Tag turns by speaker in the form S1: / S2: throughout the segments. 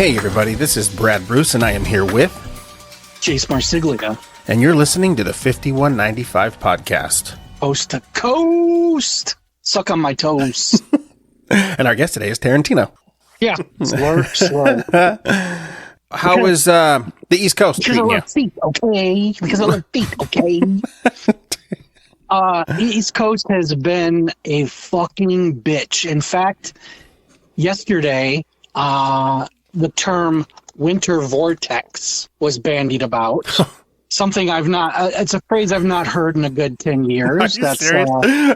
S1: Hey everybody, this is Brad Bruce and I am here with
S2: Jase Marsiglia.
S1: And you're listening to the 5195 podcast.
S2: Coast to coast. Suck on my toes.
S1: And our guest today is Tarantino.
S2: Yeah. Slurp.
S1: How is the East Coast treating you?
S2: Feet, okay? Because I love feet, okay? East Coast has been a fucking bitch. In fact, yesterday, the term winter vortex was bandied about. Something it's a phrase I've not heard in a good 10 years.
S1: Are you serious?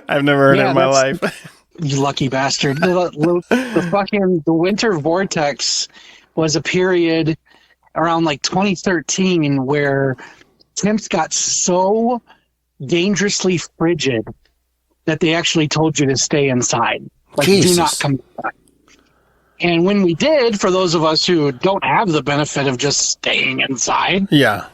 S1: I've never heard it in my life.
S2: You lucky bastard. The winter vortex was a period around like 2013 where temps got so dangerously frigid that they actually told you to stay inside. Like,
S1: Jesus.
S2: Do not come back. And when we did, for those of us who don't have the benefit of just staying inside,
S1: yeah,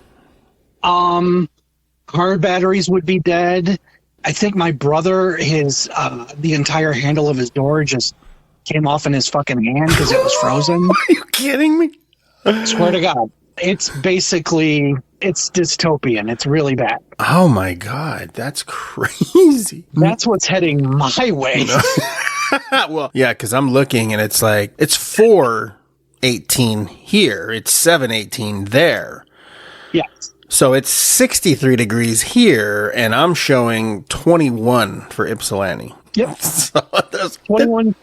S2: car batteries would be dead. I think my brother, the entire handle of his door just came off in his fucking hand because it was frozen.
S1: Are you kidding me?
S2: Swear to God. It's dystopian. It's really bad.
S1: Oh my God, that's crazy.
S2: That's what's heading my way.
S1: Well, yeah, because I'm looking and it's like, it's 4:18 here. It's 7:18 there.
S2: Yes.
S1: So it's 63 degrees here, and I'm showing 21 for Ypsilanti.
S2: Yep.
S1: So there's
S2: 21,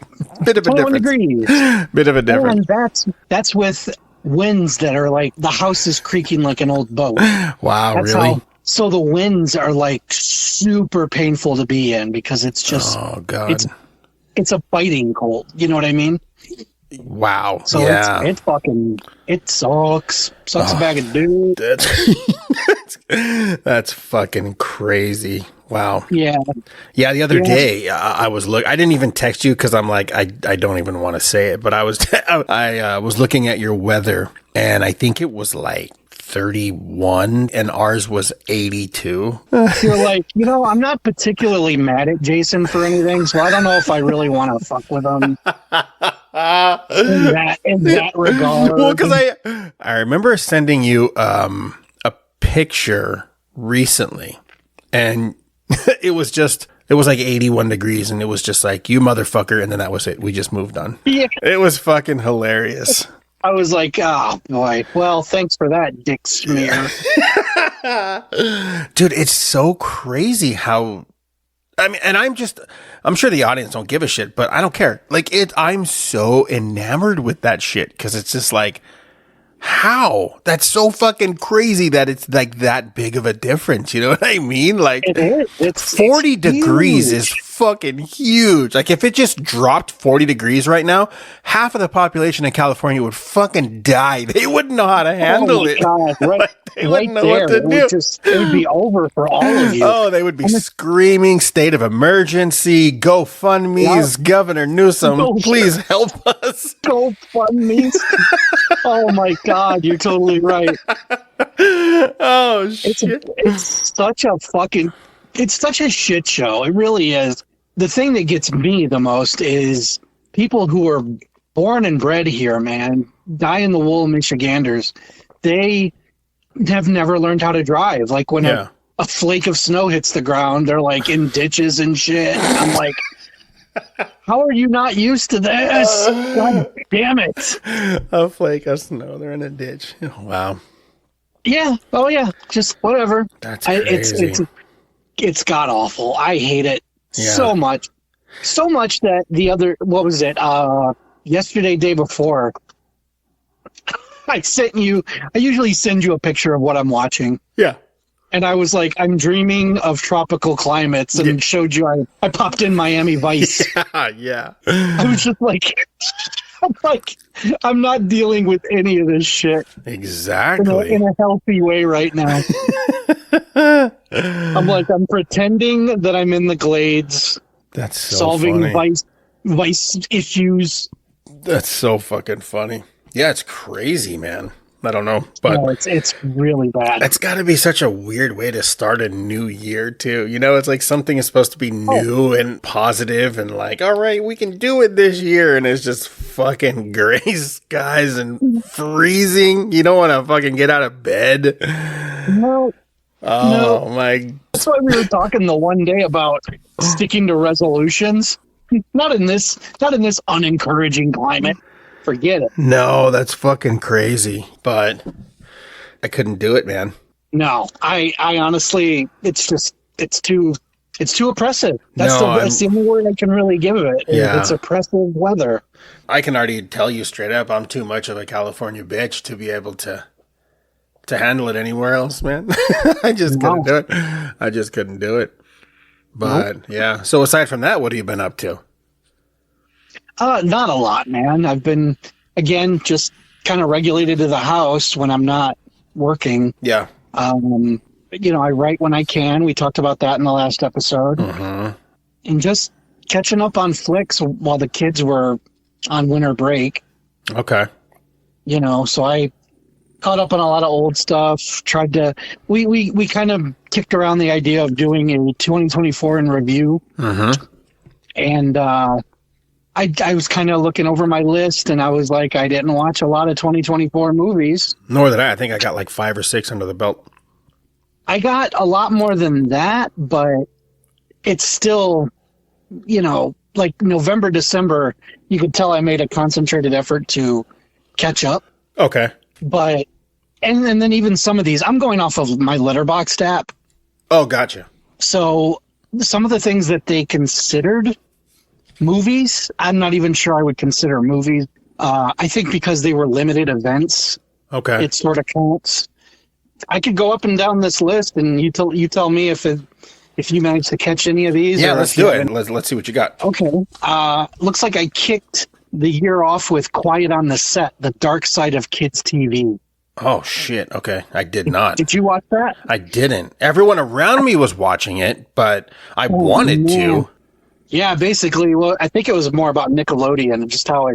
S1: bit of a
S2: 21
S1: difference.
S2: degrees.
S1: Bit of a difference.
S2: And that's with winds that are like, the house is creaking like an old boat.
S1: Wow,
S2: That's
S1: really?
S2: So the winds are like super painful to be in because it's just,
S1: oh God,
S2: it's a biting cold. You know what I mean?
S1: Wow.
S2: So
S1: yeah.
S2: it sucks. Sucks a bag of dude.
S1: That's fucking crazy. Wow.
S2: Yeah.
S1: Yeah. The other day I didn't even text you because I'm like, I don't even want to say it, but I was looking at your weather and I think it was like 31 and ours was 82.
S2: You're like, I'm not particularly mad at Jason for anything, so I don't know if I really want to fuck with him in that regard.
S1: Well, because I remember sending you a picture recently and it was like 81 degrees and it was just like, you motherfucker, and then that was it. We just moved on.
S2: Yeah.
S1: It was fucking hilarious.
S2: I was like, oh boy. Well, thanks for that, dick smear.
S1: Dude, it's so crazy how, I mean, and I'm sure the audience don't give a shit, but I don't care. Like I'm so enamored with that shit because it's just like, how? That's so fucking crazy that it's like that big of a difference. You know what I mean? Like
S2: it is. It's
S1: 40 degrees is fucking huge. Like if it just dropped 40 degrees right now, half of the population in California would fucking die. They wouldn't know how to handle it.
S2: God, right,
S1: they wouldn't know what to do.
S2: It would be over for all of you.
S1: Oh, they would be screaming state of emergency, GoFundMe's, Governor Newsom, please help us.
S2: GoFundMe's. Oh my God, you're totally right.
S1: Oh shit.
S2: It's such a shit show. It really is. The thing that gets me the most is people who are born and bred here, man, dyed-in-the-wool Michiganders. They have never learned how to drive. Like when a flake of snow hits the ground, they're like in ditches and shit. I'm like, how are you not used to this? God damn it.
S1: A flake of snow, they're in a ditch. Wow.
S2: Yeah. Oh yeah. Just whatever.
S1: That's crazy.
S2: It's god awful. I hate it so much. So much that yesterday, day before, I usually send you a picture of what I'm watching. Yeah. And I was like, I'm dreaming of tropical climates and showed you I popped in Miami Vice.
S1: Yeah.
S2: I was just like, I'm not dealing with any of this shit.
S1: Exactly.
S2: In a healthy way right now. I'm pretending that I'm in the Glades.
S1: That's so
S2: solving
S1: funny.
S2: vice issues.
S1: That's so fucking funny. Yeah, it's crazy, man. I don't know, but
S2: No, it's really bad.
S1: it's got to be such a weird way to start a new year, too. You know, it's like something is supposed to be
S2: Oh.
S1: new and positive and like, all right, we can do it this year. And it's just fucking gray skies and freezing. You don't want to fucking get out of bed.
S2: No,
S1: Oh, my.
S2: that's why we were talking the one day about sticking to resolutions. Not in this unencouraging climate. Forget it.
S1: No, that's fucking crazy. But I couldn't do it, man.
S2: No, I honestly, it's too oppressive. That's the only word I can really give it.
S1: Yeah.
S2: It's oppressive weather.
S1: I can already tell you straight up, I'm too much of a California bitch to be able to handle it anywhere else, man. I just couldn't do it. I just couldn't do it. But yeah. So aside from that, what have you been up to?
S2: Not a lot, man. I've been, again, just kind of regulated to the house when I'm not working.
S1: Yeah.
S2: I write when I can. We talked about that in the last episode.
S1: Mm-hmm.
S2: And just catching up on flicks while the kids were on winter break.
S1: Okay.
S2: So I caught up on a lot of old stuff. Tried to, we kind of kicked around the idea of doing a 2024 in review.
S1: Mm-hmm.
S2: And, I was kind of looking over my list, and I was like, I didn't watch a lot of 2024 movies.
S1: Nor did I. I think I got like 5 or 6 under the belt.
S2: I got a lot more than that, but it's still, like November, December, you could tell I made a concentrated effort to catch up.
S1: Okay.
S2: But, and then even some of these, I'm going off of my Letterboxd app.
S1: Oh, gotcha.
S2: So some of the things that they considered movies, I'm not even sure I would consider movies. I think because they were limited events,
S1: Okay.
S2: it sort of counts. I could go up and down this list, and you tell me if you managed to catch any of these.
S1: Yeah,
S2: or
S1: let's
S2: if you
S1: do it.
S2: haven't.
S1: Let's see what you got.
S2: Okay. Looks like I kicked the year off with Quiet on the Set, The Dark Side of Kids TV.
S1: Oh, shit. Okay. I did not.
S2: Did you watch that?
S1: I didn't. Everyone around me was watching it, but I wanted to.
S2: Yeah, basically, well, I think it was more about Nickelodeon and just how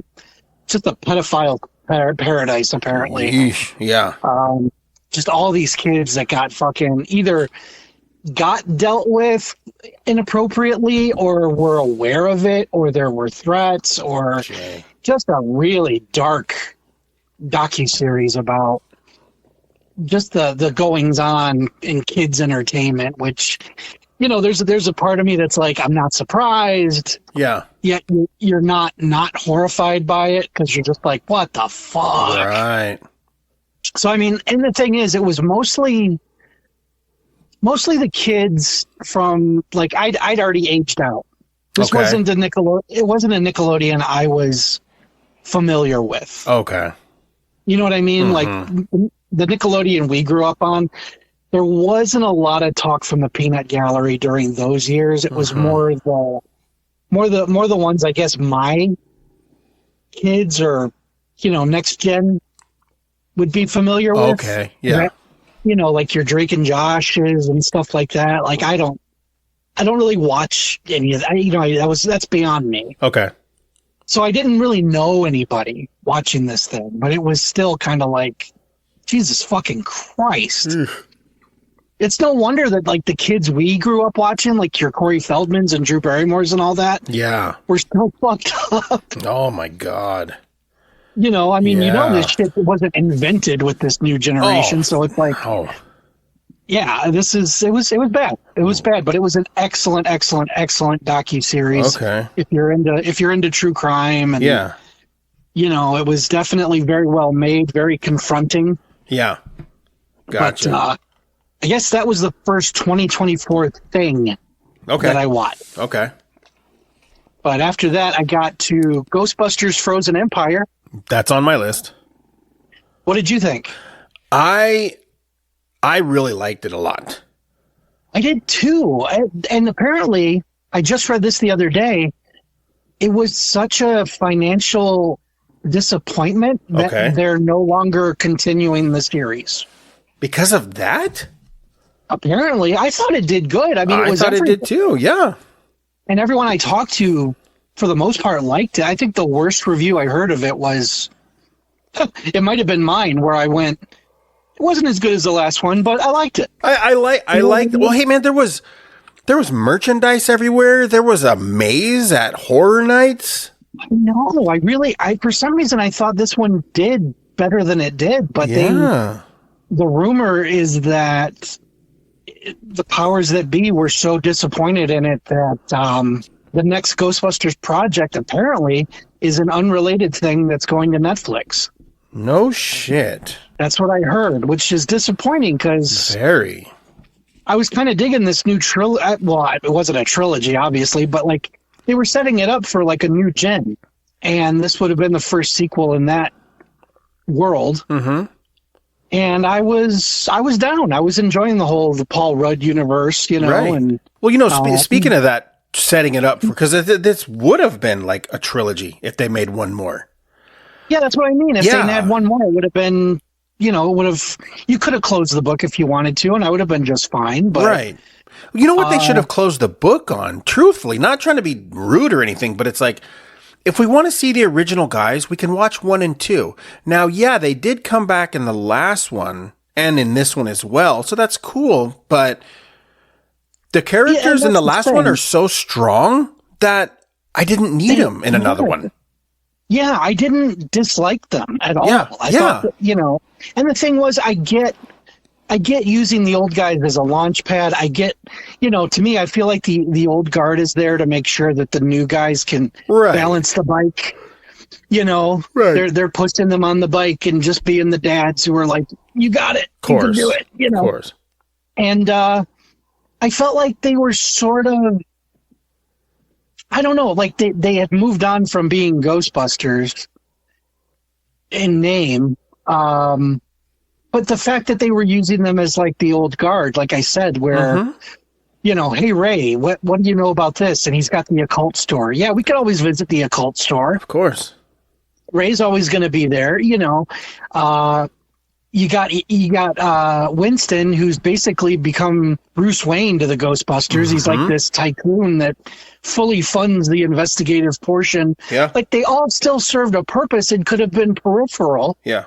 S2: just a pedophile paradise, apparently.
S1: Yeesh. Yeah.
S2: Just all these kids that got fucking either got dealt with inappropriately or were aware of it, or there were threats, or just a really dark docuseries about just the goings on in kids entertainment, which, there's a part of me that's like, I'm not surprised.
S1: Yeah.
S2: Yet you're not horrified by it, because you're just like, what the fuck?
S1: Right.
S2: So, I mean, and the thing is, it was mostly the kids from, like, I'd already aged out. This
S1: Okay.
S2: wasn't a Nickelodeon I was familiar with.
S1: Okay.
S2: You know what I mean? Like, the Nickelodeon we grew up on, there wasn't a lot of talk from the peanut gallery during those years. It was more the ones, I guess, my kids or, next gen would be familiar with.
S1: Okay. Yeah.
S2: Like your Drake and Joshes and stuff like that. Like, I don't really watch any of that. That's beyond me.
S1: Okay.
S2: So I didn't really know anybody watching this thing, but it was still kind of like, Jesus fucking Christ. It's no wonder that, like, the kids we grew up watching, like your Corey Feldmans and Drew Barrymores and all that,
S1: Yeah.
S2: were so fucked up.
S1: Oh my God.
S2: This shit wasn't invented with this new generation, so it's like, yeah, it was bad. It was bad, but it was an excellent docuseries.
S1: Okay.
S2: If you're into true crime, and
S1: Yeah.
S2: it was definitely very well made, very confronting.
S1: Yeah. Gotcha.
S2: But I guess that was the first 2024 thing that I watched.
S1: Okay.
S2: But after that, I got to Ghostbusters Frozen Empire.
S1: That's on my list.
S2: What did you think?
S1: I really liked it a lot.
S2: I did too. And apparently, I just read this the other day, it was such a financial disappointment that they're no longer continuing the series.
S1: Because of that?
S2: Apparently. I thought it did good. I mean,
S1: I thought it did too, yeah.
S2: And everyone I talked to, for the most part, liked it. I think the worst review I heard of it was It might have been mine where I went, it wasn't as good as the last one, but I liked it.
S1: I liked. Well, hey man, there was merchandise everywhere. There was a maze at Horror Nights.
S2: No, I for some reason I thought this one did better than it did, but the rumor is that the powers that be were so disappointed in it that the next Ghostbusters project apparently is an unrelated thing that's going to Netflix.
S1: No shit.
S2: That's what I heard, which is disappointing because
S1: very.
S2: I was kind of digging this new trilogy. Well, it wasn't a trilogy, obviously, but like they were setting it up for like a new gen, and this would have been the first sequel in that world.
S1: Mm-hmm.
S2: And I was down. I was enjoying the Paul Rudd universe, you know.
S1: Right.
S2: And
S1: well, speaking of that, setting it up for because this would have been like a trilogy if they made one more.
S2: Yeah, that's what I mean. If they had one more, it would have been, you could have closed the book if you wanted to, and I would have been just fine. But,
S1: right. You know what they should have closed the book on? Truthfully, not trying to be rude or anything, but it's like, if we want to see the original guys, we can watch 1 and 2. Now, yeah, they did come back in the last one and in this one as well, so that's cool, but the characters in the last one are so strong that I didn't need them in another one.
S2: Yeah, I didn't dislike them at all.
S1: Yeah,
S2: I thought that, and the thing was, I get using the old guys as a launch pad. I get, to me, I feel like the old guard is there to make sure that the new guys can balance the bike. They're pushing them on the bike and just being the dads who are like, you got it. You can do it.
S1: Of course.
S2: And I felt like they were sort of, I don't know, like they had moved on from being Ghostbusters in name. But the fact that they were using them as like the old guard, like I said, where, hey, Ray, what do you know about this? And he's got the occult store. Yeah, we could always visit the occult store.
S1: Of course.
S2: Ray's always going to be there, You got Winston, who's basically become Bruce Wayne to the Ghostbusters. He's like this tycoon that fully funds the investigative portion.
S1: Yeah.
S2: Like they all still served a purpose and could have been peripheral.
S1: Yeah.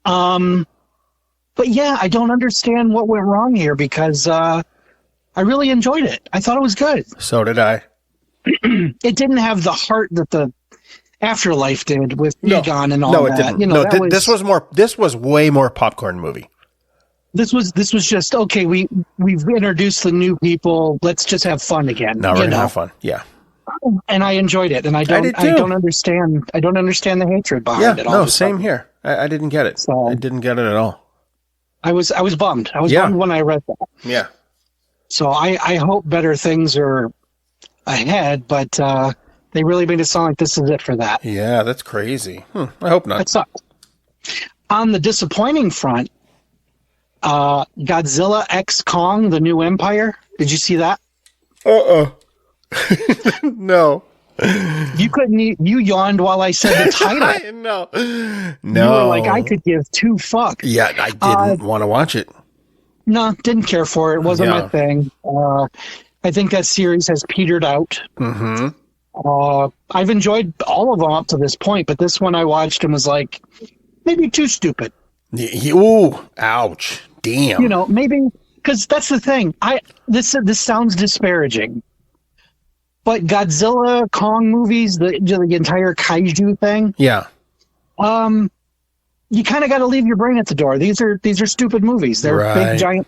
S2: But yeah, I don't understand what went wrong here because I really enjoyed it. I thought it was good.
S1: So did I.
S2: It didn't have the heart that the Afterlife did with Egon and all that.
S1: No, it didn't. This was way more popcorn movie.
S2: This was just okay. We've introduced the new people. Let's just have fun again.
S1: No, we're gonna have fun. Yeah.
S2: And I enjoyed it, and I don't understand the hatred behind it.
S1: No, same here. I didn't get it. So, I didn't get it at all.
S2: I was bummed. I was bummed when I read that.
S1: Yeah.
S2: So I hope better things are ahead, but they really made it sound like this is it for that.
S1: Yeah, that's crazy. I hope not.
S2: That sucks. On the disappointing front, Godzilla X Kong: The New Empire. Did you see that?
S1: No.
S2: You couldn't. You yawned while I said the title.
S1: No.
S2: You were like, I could give two fucks.
S1: Yeah, I didn't want to watch it.
S2: No, didn't care for it. Wasn't my thing. I think that series has petered out.
S1: Mm-hmm.
S2: I've enjoyed all of them up to this point, but this one I watched and was like, maybe too stupid.
S1: Ooh, ouch. Damn.
S2: Maybe because that's the thing. This sounds disparaging. But Godzilla, Kong movies, the entire kaiju thing.
S1: Yeah.
S2: You kind of got to leave your brain at the door. These are stupid movies. They're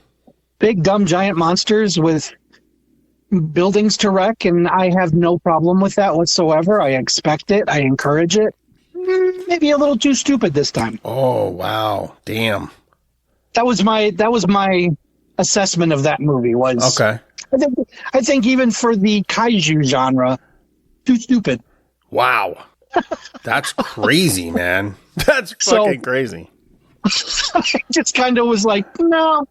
S2: big dumb giant monsters with buildings to wreck, and I have no problem with that whatsoever. I expect it. I encourage it. Maybe a little too stupid this time.
S1: Oh wow! Damn.
S2: That was my assessment of that movie. Was
S1: okay.
S2: I think even for the kaiju genre, too stupid.
S1: Wow. That's crazy, man. That's fucking crazy.
S2: I just kind of was like, no,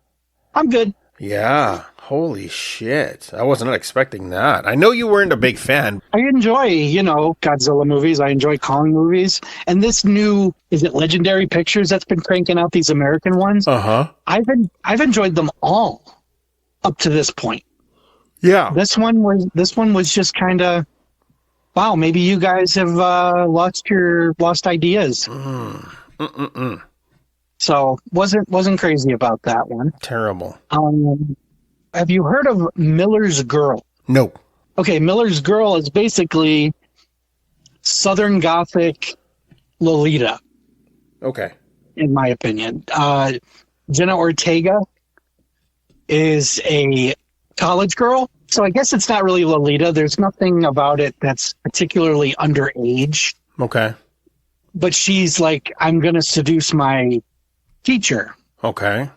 S2: I'm good.
S1: Yeah. Holy shit. I wasn't expecting that. I know you weren't a big fan.
S2: I enjoy, Godzilla movies. I enjoy Kong movies. And this new, is it Legendary Pictures that's been cranking out these American ones?
S1: Uh-huh.
S2: I've enjoyed them all up to this point.
S1: Yeah.
S2: This one was just kind of, Wow, maybe you guys have lost ideas. So wasn't crazy about that one.
S1: Terrible.
S2: Have you heard of Miller's Girl?
S1: No.
S2: Okay, Miller's Girl is basically Southern Gothic Lolita,
S1: Okay.
S2: in my opinion. Jenna Ortega is a college girl, so I guess it's not really Lolita. There's nothing about it that's particularly underage.
S1: Okay.
S2: But she's like, I'm going to seduce my teacher,
S1: Okay.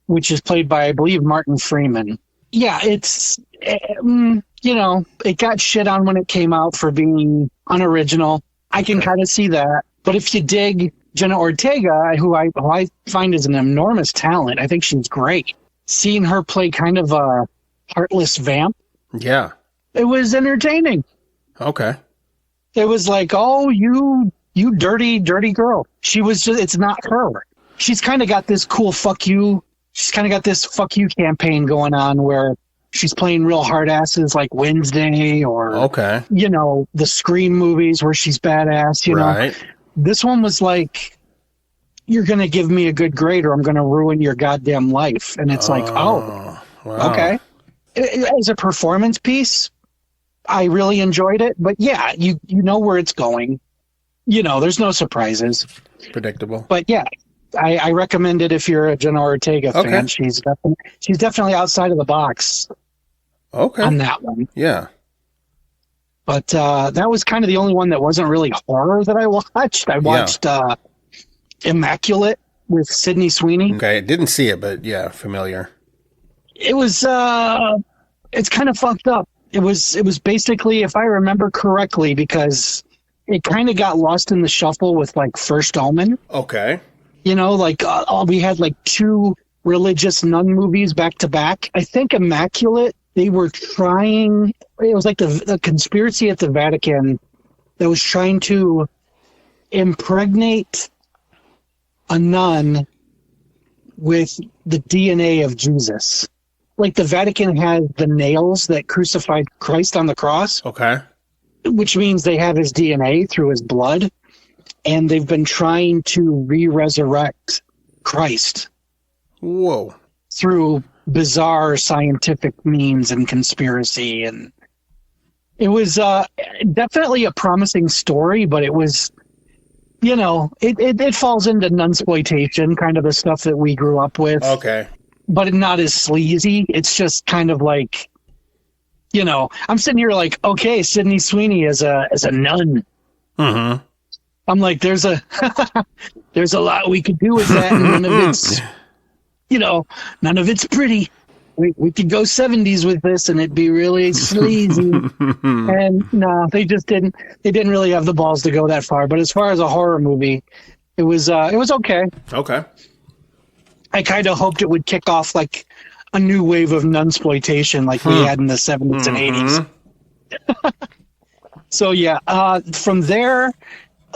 S2: which is played by, I believe, Martin Freeman. Yeah, it's, it got shit on when it came out for being unoriginal. I can kind of see that. But if you dig Jenna Ortega, who I find is an enormous talent, I think she's great. Seeing her play kind of a heartless vamp,
S1: Yeah.
S2: it was entertaining.
S1: Okay.
S2: It was like, oh, you dirty, dirty girl. She was just, it's not her. She's kind of got this cool fuck you. She's kind of got this fuck you campaign going on where she's playing real hard asses like Wednesday or,
S1: Okay.
S2: The Scream movies where she's badass, you know.
S1: Right.
S2: This one was like, you're going to give me a good grade or I'm going to ruin your goddamn life. And it's like,
S1: Wow.
S2: okay. As a performance piece, I really enjoyed it. But yeah, you know where it's going. There's no surprises.
S1: Predictable.
S2: But yeah, I recommend it if you're a Jenna Ortega fan.
S1: Okay.
S2: She's definitely outside of the box
S1: Okay.
S2: on that one.
S1: Yeah.
S2: But that was kind of the only one that wasn't really horror that I watched. I watched Immaculate with Sydney Sweeney.
S1: Okay. Didn't see it, but yeah, familiar.
S2: It was it's kind of fucked up. It was basically, if I remember correctly, because it kind of got lost in the shuffle with like First Omen.
S1: Okay.
S2: We had like two religious nun movies back to back. I think Immaculate, they were trying, it was like the conspiracy at the Vatican that was trying to impregnate a nun with the DNA of Jesus. Like the Vatican had the nails that crucified Christ on the cross,
S1: Okay.
S2: which means they have his DNA through his blood. And they've been trying to re-resurrect Christ
S1: Whoa.
S2: through bizarre scientific means and conspiracy. And it was definitely a promising story, but it was, it falls into nunsploitation, kind of the stuff that we grew up with.
S1: Okay.
S2: But not as sleazy. It's just kind of like, I'm sitting here like, okay, Sydney Sweeney as a nun.
S1: Mm-hmm.
S2: I'm like, there's a lot we could do with that, and none of it's, none of it's pretty. We could go 70s with this, and it'd be really sleazy. And no, they just didn't. They didn't really have the balls to go that far. But as far as a horror movie, it was okay.
S1: Okay.
S2: I kind of hoped it would kick off like a new wave of nunsploitation, like we had in the 70s and 80s. So yeah, from there.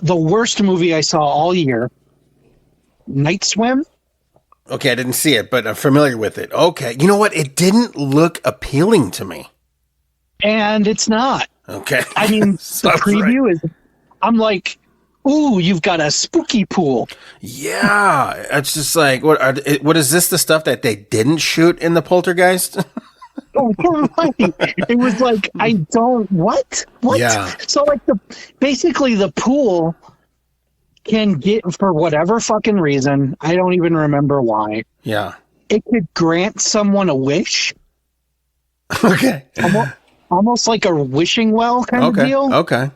S2: The worst movie I saw all year, Night Swim.
S1: Okay, I didn't see it, but I'm familiar with it. Okay. You know what? It didn't look appealing to me.
S2: And it's not.
S1: Okay.
S2: I mean, the preview is, I'm like, ooh, you've got a spooky pool.
S1: Yeah. It's just like, what is this, the stuff that they didn't shoot in the Poltergeist?
S2: Oh, right. It was like, what?
S1: Yeah.
S2: So like basically the pool can get, for whatever fucking reason, I don't even remember why.
S1: Yeah.
S2: It could grant someone a wish.
S1: Okay.
S2: Almost like a wishing well kind of deal.
S1: Okay.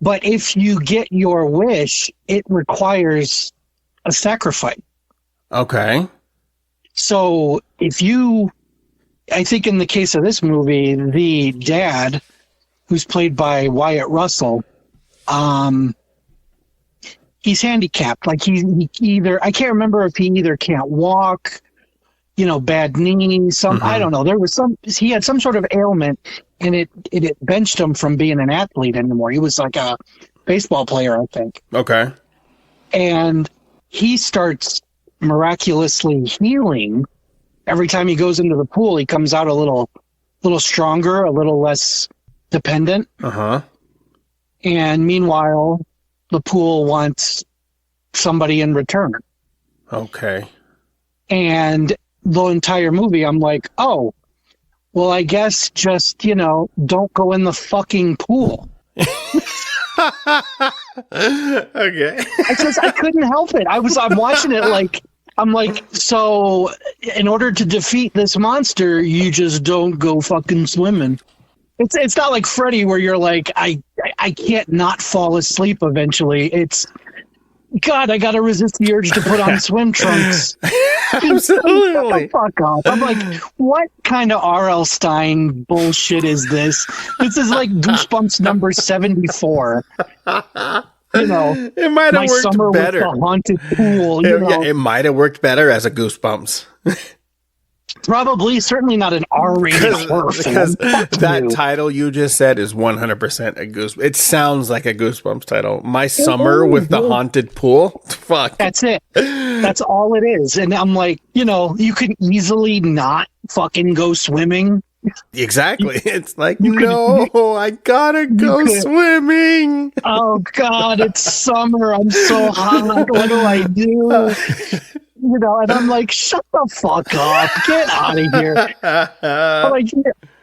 S2: But if you get your wish, it requires a sacrifice.
S1: Okay.
S2: So I think in the case of this movie, the dad, who's played by Wyatt Russell, he's handicapped. Like he either, I can't remember if he either can't walk, bad knee, I don't know. He had some sort of ailment, and it benched him from being an athlete anymore. He was like a baseball player, I think.
S1: Okay.
S2: And he starts miraculously healing. Every time he goes into the pool, he comes out a little stronger, a little less dependent.
S1: Uh-huh.
S2: And meanwhile, the pool wants somebody in return.
S1: Okay.
S2: And the entire movie, I'm like, oh, well, I guess just, don't go in the fucking pool.
S1: Okay.
S2: I couldn't help it. I'm watching it like, I'm like, so in order to defeat this monster, you just don't go fucking swimming. It's not like Freddy where you're like, I can't not fall asleep eventually. It's, God, I gotta resist the urge to put on swim trunks.
S1: Absolutely.
S2: Shut the fuck up. I'm like, what kind of R.L. Stein bullshit is this? This is like Goosebumps number 74.
S1: It might have
S2: my
S1: worked
S2: summer
S1: better.
S2: With the haunted pool.
S1: It might have worked better as a Goosebumps.
S2: Probably, certainly not an R-rated horror film.
S1: Because that title you just said is 100% a Goose. It sounds like a Goosebumps title. My summer with the haunted pool. Fuck.
S2: That's it. That's all it is. And I'm like, you can easily not fucking go swimming.
S1: Exactly. It's like, I gotta go swimming.
S2: Oh, God, it's summer. I'm so hot. What do I do? And I'm like, shut the fuck up. Get out of here. But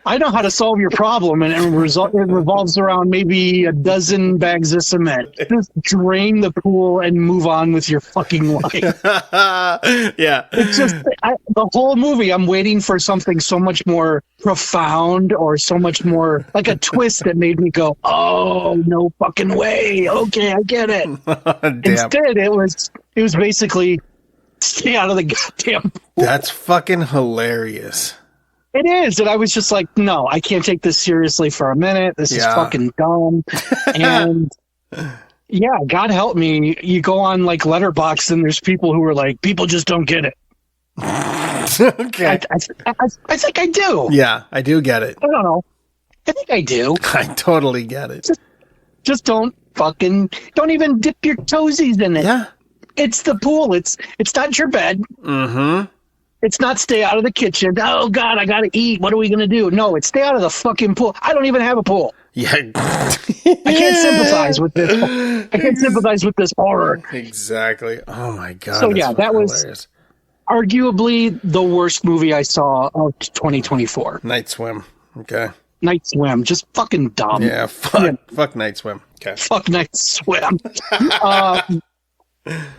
S2: I know how to solve your problem, and it revolves around maybe a dozen bags of cement. Just drain the pool and move on with your fucking life.
S1: Yeah.
S2: It's just, the whole movie, I'm waiting for something so much more profound or so much more like a twist that made me go, oh, no fucking way. Okay, I get it. Instead, it was basically stay out of the goddamn pool.
S1: That's fucking hilarious.
S2: It is. And I was just like, no, I can't take this seriously for a minute. This is fucking dumb. And yeah, God help me. You go on like Letterboxd and there's people who are like, people just don't get it.
S1: Okay.
S2: I think I do.
S1: Yeah, I do get it.
S2: I don't know. I think I do.
S1: I totally get it.
S2: Just don't even dip your toesies in it.
S1: Yeah.
S2: It's the pool. It's not your bed.
S1: Mm-hmm.
S2: It's not stay out of the kitchen. Oh, God, I got to eat. What are we going to do? No, it's stay out of the fucking pool. I don't even have a pool.
S1: Yeah.
S2: I can't sympathize with this. I can't sympathize with this horror.
S1: Exactly. Oh, my God.
S2: So, yeah, that was
S1: hilarious.
S2: Arguably the worst movie I saw of 2024.
S1: Night Swim. Okay.
S2: Night Swim. Just fucking dumb.
S1: Yeah, fuck Night Swim. Okay.
S2: Fuck Night Swim.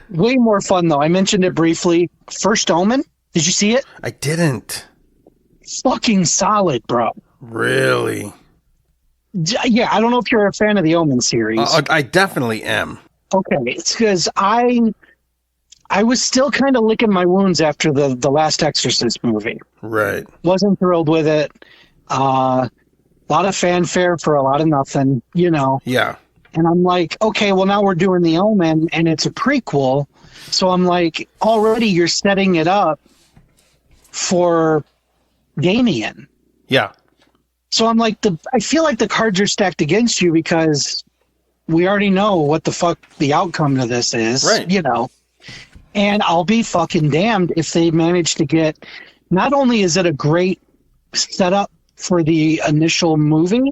S2: Way more fun, though. I mentioned it briefly. First Omen. Did you see it?
S1: I didn't.
S2: Fucking solid, bro.
S1: Really?
S2: Yeah, I don't know if you're a fan of the Omen series.
S1: I definitely am.
S2: Okay, it's because I was still kind of licking my wounds after the last Exorcist movie.
S1: Right.
S2: Wasn't thrilled with it. A lot of fanfare for a lot of nothing,
S1: Yeah.
S2: And I'm like, okay, well, now we're doing the Omen, and it's a prequel. So I'm like, already you're setting it up for Damien.
S1: Yeah.
S2: So I'm like, I feel like the cards are stacked against you because we already know what the fuck the outcome to this is,
S1: right.
S2: And I'll be fucking damned if they manage to get, not only is it a great setup for the initial movie,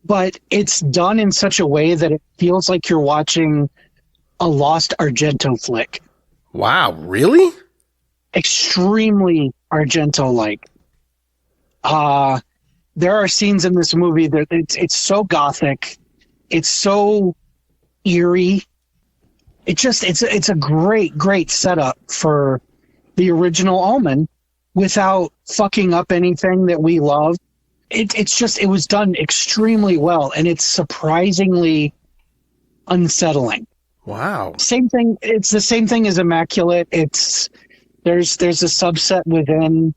S2: but it's done in such a way that it feels like you're watching a lost Argento flick.
S1: Wow, really?
S2: Extremely Argento-like. There are scenes in this movie that it's so gothic, it's so eerie. It's a great setup for the original Omen without fucking up anything that we love. It was done extremely well, and it's surprisingly unsettling.
S1: Wow.
S2: Same thing. It's the same thing as Immaculate. There's a subset within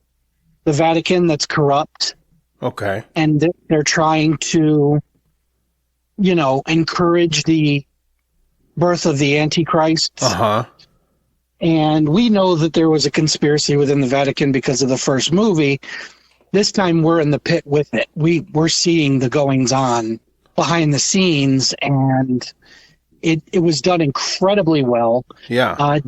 S2: the Vatican that's corrupt.
S1: Okay.
S2: And they're trying to, encourage the birth of the Antichrist. And we know that there was a conspiracy within the Vatican because of the first movie. This time we're in the pit with it. We're seeing the goings on behind the scenes, and it was done incredibly well.
S1: Yeah.
S2: It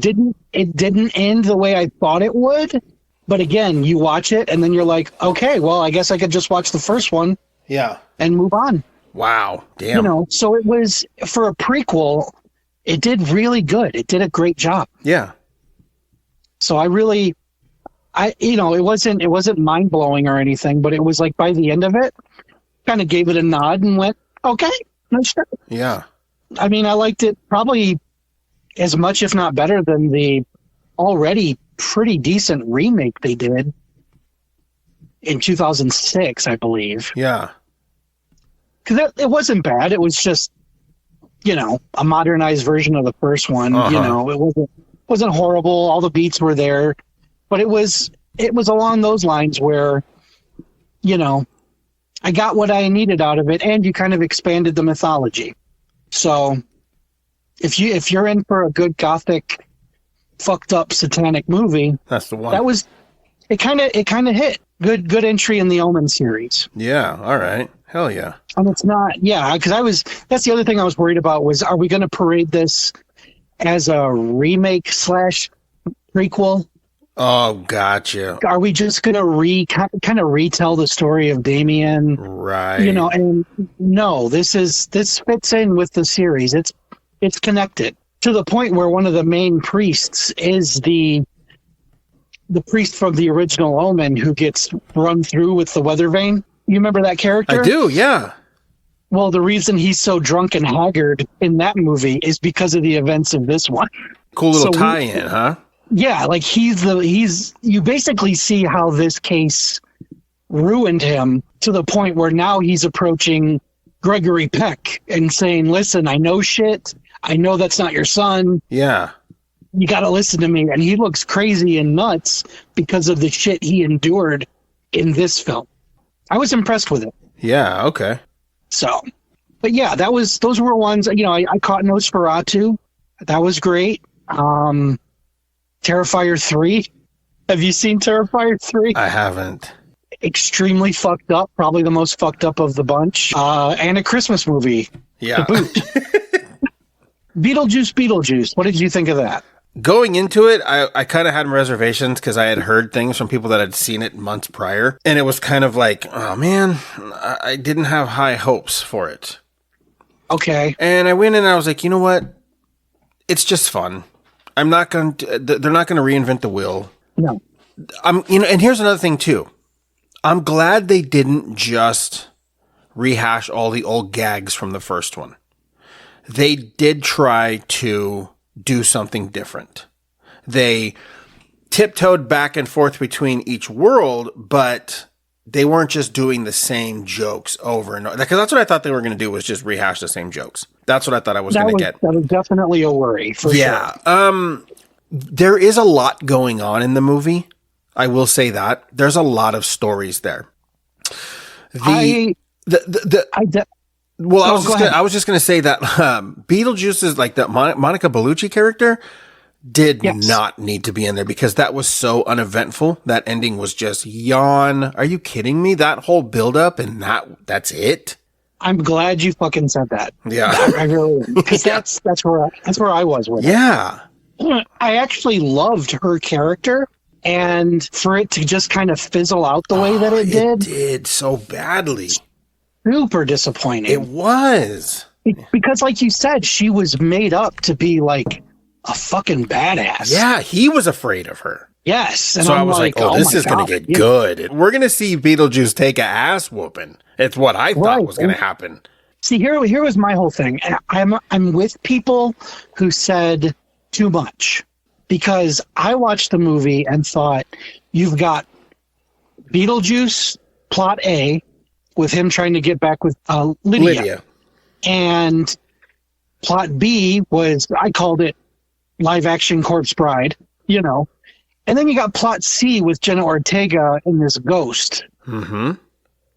S2: didn't end the way I thought it would, but again, you watch it and then you're like, okay, well, I guess I could just watch the first one.
S1: Yeah.
S2: And move on.
S1: Wow. Damn.
S2: So it was, for a prequel, it did really good. It did a great job.
S1: Yeah.
S2: So it wasn't mind blowing or anything, but it was like by the end of it, kind of gave it a nod and went, okay, that's sure.
S1: Yeah.
S2: I mean, I liked it probably as much, if not better, than the already pretty decent remake they did in 2006, I believe.
S1: Yeah.
S2: Because it wasn't bad. It was just, a modernized version of the first one. It wasn't horrible. All the beats were there, but it was along those lines where, I got what I needed out of it, and you kind of expanded the mythology. So, if you're in for a good gothic, fucked up satanic movie,
S1: that's the one.
S2: It kind of hit. Good entry in the Omen series.
S1: Yeah. All right. Hell yeah.
S2: And it's not, because that's the other thing I was worried about was, are we going to parade this as a remake / prequel?
S1: Oh, gotcha.
S2: Are we just going to kind of retell the story of Damien?
S1: Right.
S2: And no, this fits in with the series. It's connected to the point where one of the main priests is the priest from the original Omen who gets run through with the weather vane. You remember that character?
S1: I do, yeah.
S2: Well, the reason he's so drunk and haggard in that movie is because of the events of this one.
S1: Cool little tie-in, huh?
S2: Yeah, like you basically see how this case ruined him to the point where now he's approaching Gregory Peck and saying, listen, I know shit. I know that's not your son.
S1: Yeah.
S2: You got to listen to me. And he looks crazy and nuts because of the shit he endured in this film. I was impressed with it.
S1: Yeah, okay.
S2: So, but yeah, those were ones, I caught Nosferatu. That was great. Terrifier 3. Have you seen Terrifier 3?
S1: I haven't.
S2: Extremely fucked up, probably the most fucked up of the bunch. And a Christmas movie.
S1: Yeah.
S2: To boot. Beetlejuice. What did you think of that?
S1: Going into it, I kind of had reservations because I had heard things from people that had seen it months prior. And it was kind of like, oh man, I didn't have high hopes for it.
S2: Okay.
S1: And I went in and I was like, you know what? It's just fun. I'm not going to, they're not going to reinvent the wheel.
S2: No.
S1: And here's another thing too. I'm glad they didn't just rehash all the old gags from the first one. They did try to do something different. They tiptoed back and forth between each world, but they weren't just doing the same jokes over and over. Because that's what I thought they were going to do, was just rehash the same jokes. That's what I thought I was going to get.
S2: That was definitely a worry, for sure.
S1: There is a lot going on in the movie. I will say that. There's a lot of stories there. I was just going to say that Beetlejuice is like that Monica Bellucci character did not need to be in there because that was so uneventful. That ending was just yawn. Are you kidding me? That whole buildup and that's it.
S2: I'm glad you fucking said that.
S1: Yeah,
S2: I really, because that's where I was with it.
S1: Yeah,
S2: I actually loved her character, and for it to just kind of fizzle out the way that it
S1: did so badly.
S2: Super disappointing.
S1: It was.
S2: Because like you said, she was made up to be like a fucking badass.
S1: Yeah, he was afraid of her.
S2: Yes. And
S1: so I was like, this is going to get good. We're going to see Beetlejuice take a ass whooping. It's what I thought was going to happen.
S2: See, here was my whole thing. I'm with people who said too much, because I watched the movie and thought, you've got Beetlejuice, plot A, with him trying to get back with Lydia. And plot B was, I called it live action Corpse Bride, And then you got plot C with Jenna Ortega and this ghost.
S1: Mm-hmm.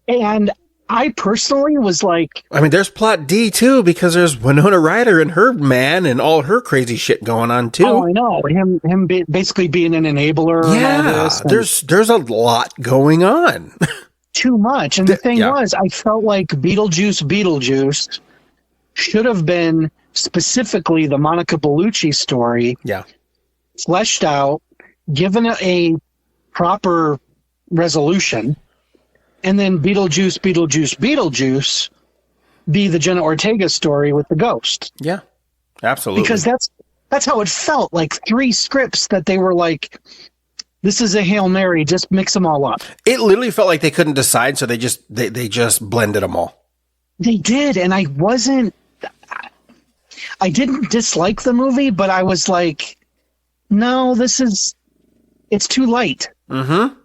S2: And I personally was like...
S1: I mean, there's plot D, too, because there's Winona Ryder and her man and all her crazy shit going on, too.
S2: Oh, I know. Him basically being an enabler.
S1: Yeah, there's a lot going on.
S2: Too much. And the thing was, I felt like Beetlejuice should have been specifically the Monica Bellucci story.
S1: Yeah.
S2: Fleshed out, given it a proper resolution, and then Beetlejuice be the Jenna Ortega story with the ghost.
S1: Yeah, absolutely.
S2: Because that's how it felt. Like 3 scripts that they were like, this is a Hail Mary, just mix them all up.
S1: It literally felt like they couldn't decide, so they just blended them all.
S2: They did, and I didn't dislike the movie, but I was like, no, it's too light.
S1: Mm-hmm.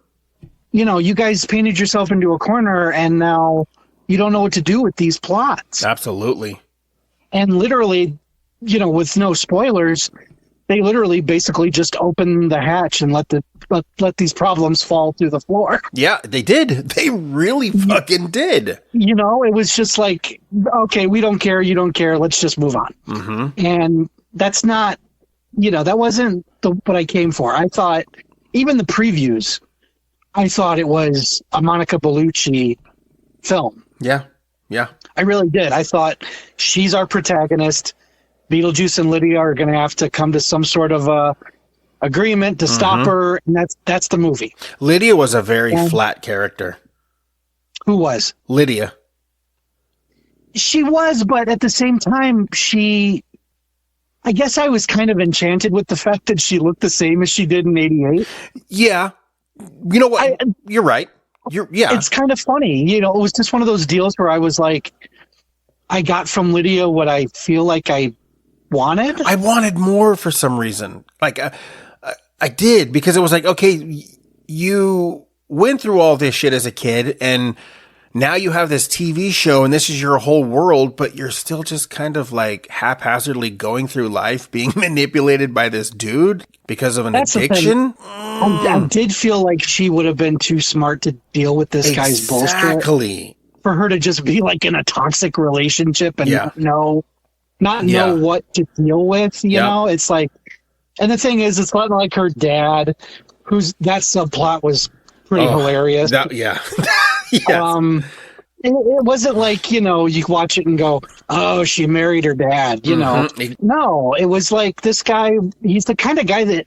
S2: You know, you guys painted yourself into a corner, and now you don't know what to do with these plots.
S1: Absolutely.
S2: And literally, you know, with no spoilers, they literally basically just open the hatch and let these problems fall through the floor.
S1: Yeah, they did. They really fucking did.
S2: You know, it was just like, okay, we don't care, you don't care, let's just move on.
S1: Mm-hmm.
S2: And that's not, you know, that wasn't what I came for. I thought, even the previews, I thought it was a Monica Bellucci film.
S1: Yeah, yeah.
S2: I really did. I thought, she's our protagonist. Beetlejuice and Lydia are going to have to come to some sort of agreement to stop her, and that's the movie.
S1: Lydia was a very flat character.
S2: Who was?
S1: Lydia.
S2: She was, but at the same time, I guess I was kind of enchanted with the fact that she looked the same as she did in '88.
S1: Yeah. You know what? You're right.
S2: It's kind of funny. You know, it was just one of those deals where I was like, I got from Lydia what I feel like I wanted.
S1: I wanted more for some reason. Like, I did, because it was like, okay, you went through all this shit as a kid, and now you have this TV show, and this is your whole world, but you're still just kind of like haphazardly going through life, being manipulated by this dude because of an addiction.
S2: I did feel like she would have been too smart to deal with this guy's bullshit.
S1: Exactly.
S2: For her to just be like in a toxic relationship and not know what to deal with, you know? It's like, and the thing is, it's not like her dad, that subplot was pretty hilarious.
S1: Yes.
S2: It wasn't like, you know, you watch it and go, oh, she married her dad, you know? No, it was like, this guy, he's the kind of guy that,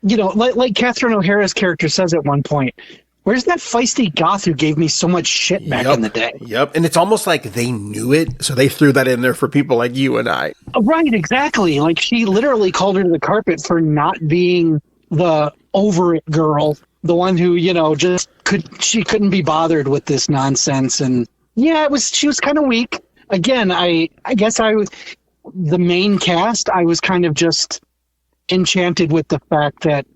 S2: you know, like Catherine O'Hara's character says at one point, where's that feisty goth who gave me so much shit back in the day?
S1: Yep. And it's almost like they knew it, so they threw that in there for people like you and I.
S2: Right, exactly. Like, she literally called her to the carpet for not being the over it girl, the one who, you know, she couldn't be bothered with this nonsense. And yeah, she was kind of weak. Again, I guess the main cast, I was kind of just enchanted with the fact that,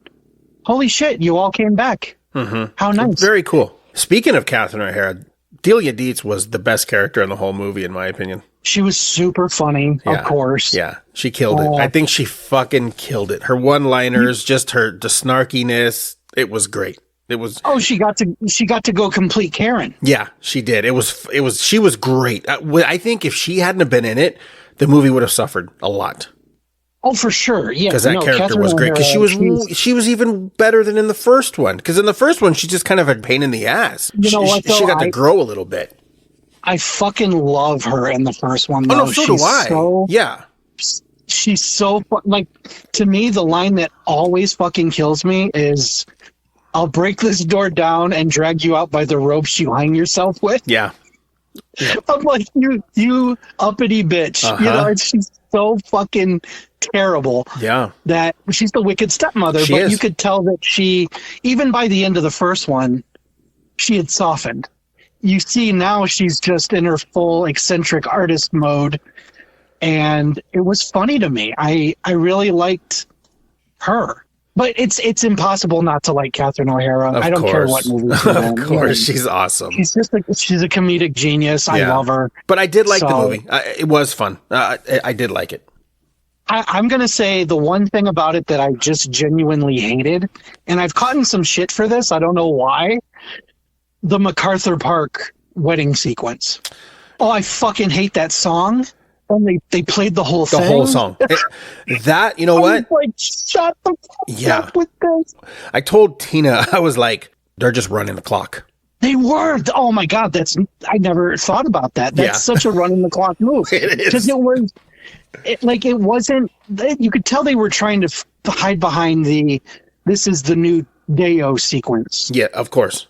S2: holy shit, you all came back. Mm-hmm. How nice.
S1: Very cool. Speaking of Catherine O'Hara, Delia Dietz was the best character in the whole movie, in my opinion.
S2: She was super funny, of course.
S1: Yeah, she killed it. I think she fucking killed it. Her one-liners, just the snarkiness, it was great. It was. Oh,
S2: she got to go complete Karen.
S1: Yeah, she did. She was great. I think if she hadn't have been in it, the movie would have suffered a lot.
S2: Oh, for sure. Yeah.
S1: Because that character
S2: Catherine
S1: was great. Because
S2: O'Hara,
S1: she was even better than in the first one. Because in the first one, she's just kind of a pain in the ass.
S2: You know what, though?
S1: She got to grow a little bit.
S2: I fucking love her in the first one, though.
S1: Oh, no, so do I. Yeah.
S2: She's so, like, to me, the line that always fucking kills me is, I'll break this door down and drag you out by the ropes you hang yourself with.
S1: Yeah.
S2: I'm like, you uppity bitch. You know, she's so fucking terrible.
S1: Yeah.
S2: That she's the wicked stepmother,
S1: she
S2: but
S1: is.
S2: You could tell that she, even by the end of the first one, she had softened. You see now she's just in her full eccentric artist mode, and it was funny to me. I really liked her. But it's impossible not to like Catherine O'Hara. I don't care what movie she's in.
S1: Of course, she's awesome.
S2: She's a comedic genius. I love her.
S1: But I did like the movie. It was fun. I did like it.
S2: I'm going to say the one thing about it that I just genuinely hated, and I've gotten some shit for this, I don't know why, the MacArthur Park wedding sequence. Oh, I fucking hate that song. And they played the whole thing.
S1: The whole song. That, you know what?
S2: Like, shut the fuck up with this.
S1: I told Tina, I was like, they're just running the clock.
S2: They were. Oh my God, I never thought about that. That's such a running the clock move.
S1: It is.
S2: Because it wasn't, you could tell they were trying to hide behind this is the new Deo sequence.
S1: Yeah, of course.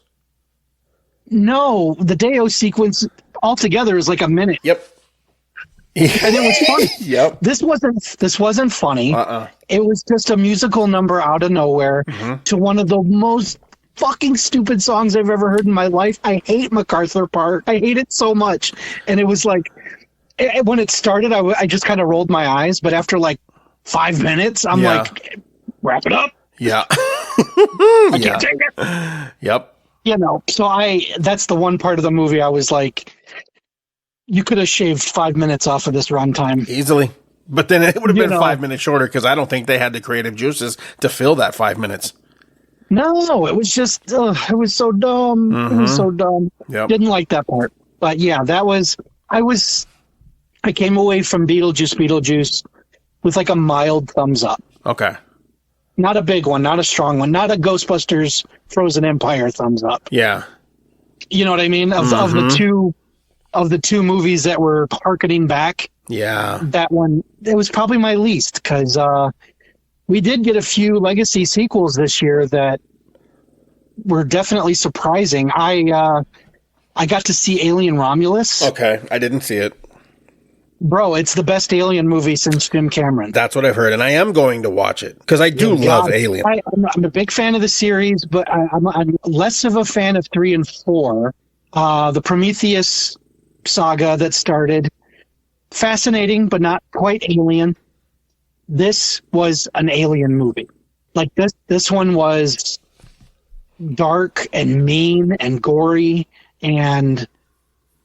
S2: No, the Deo sequence altogether is like a minute.
S1: Yep.
S2: And it was funny.
S1: Yep.
S2: This wasn't funny. It was just a musical number out of nowhere to one of the most fucking stupid songs I've ever heard in my life. I hate MacArthur Park. I hate it so much. And it was like, when it started, I just kind of rolled my eyes. But after like 5 minutes, I'm like, wrap it up.
S1: Yeah.
S2: I can't take it.
S1: Yep.
S2: You know, so that's the one part of the movie I was like, you could have shaved 5 minutes off of this runtime.
S1: Easily. But then it would have been 5 minutes shorter because I don't think they had the creative juices to fill that 5 minutes.
S2: No, it was just, it was so dumb. It was so dumb.
S1: Yep.
S2: Didn't like that part. But yeah, I came away from Beetlejuice with like a mild thumbs up.
S1: Okay.
S2: Not a big one, not a strong one, not a Ghostbusters Frozen Empire thumbs up.
S1: Yeah.
S2: You know what I mean? Of the two movies that were harkening back.
S1: Yeah.
S2: That one, it was probably my least because we did get a few legacy sequels this year that were definitely surprising. I got to see Alien Romulus.
S1: Okay. I didn't see it.
S2: Bro, it's the best Alien movie since Jim Cameron.
S1: That's what I've heard, and I am going to watch it because I do love Alien.
S2: I'm a big fan of the series, but I'm less of a fan of 3 and 4. The Prometheus saga that started, fascinating, but not quite Alien. This was an Alien movie. Like this one was dark and mean and gory, and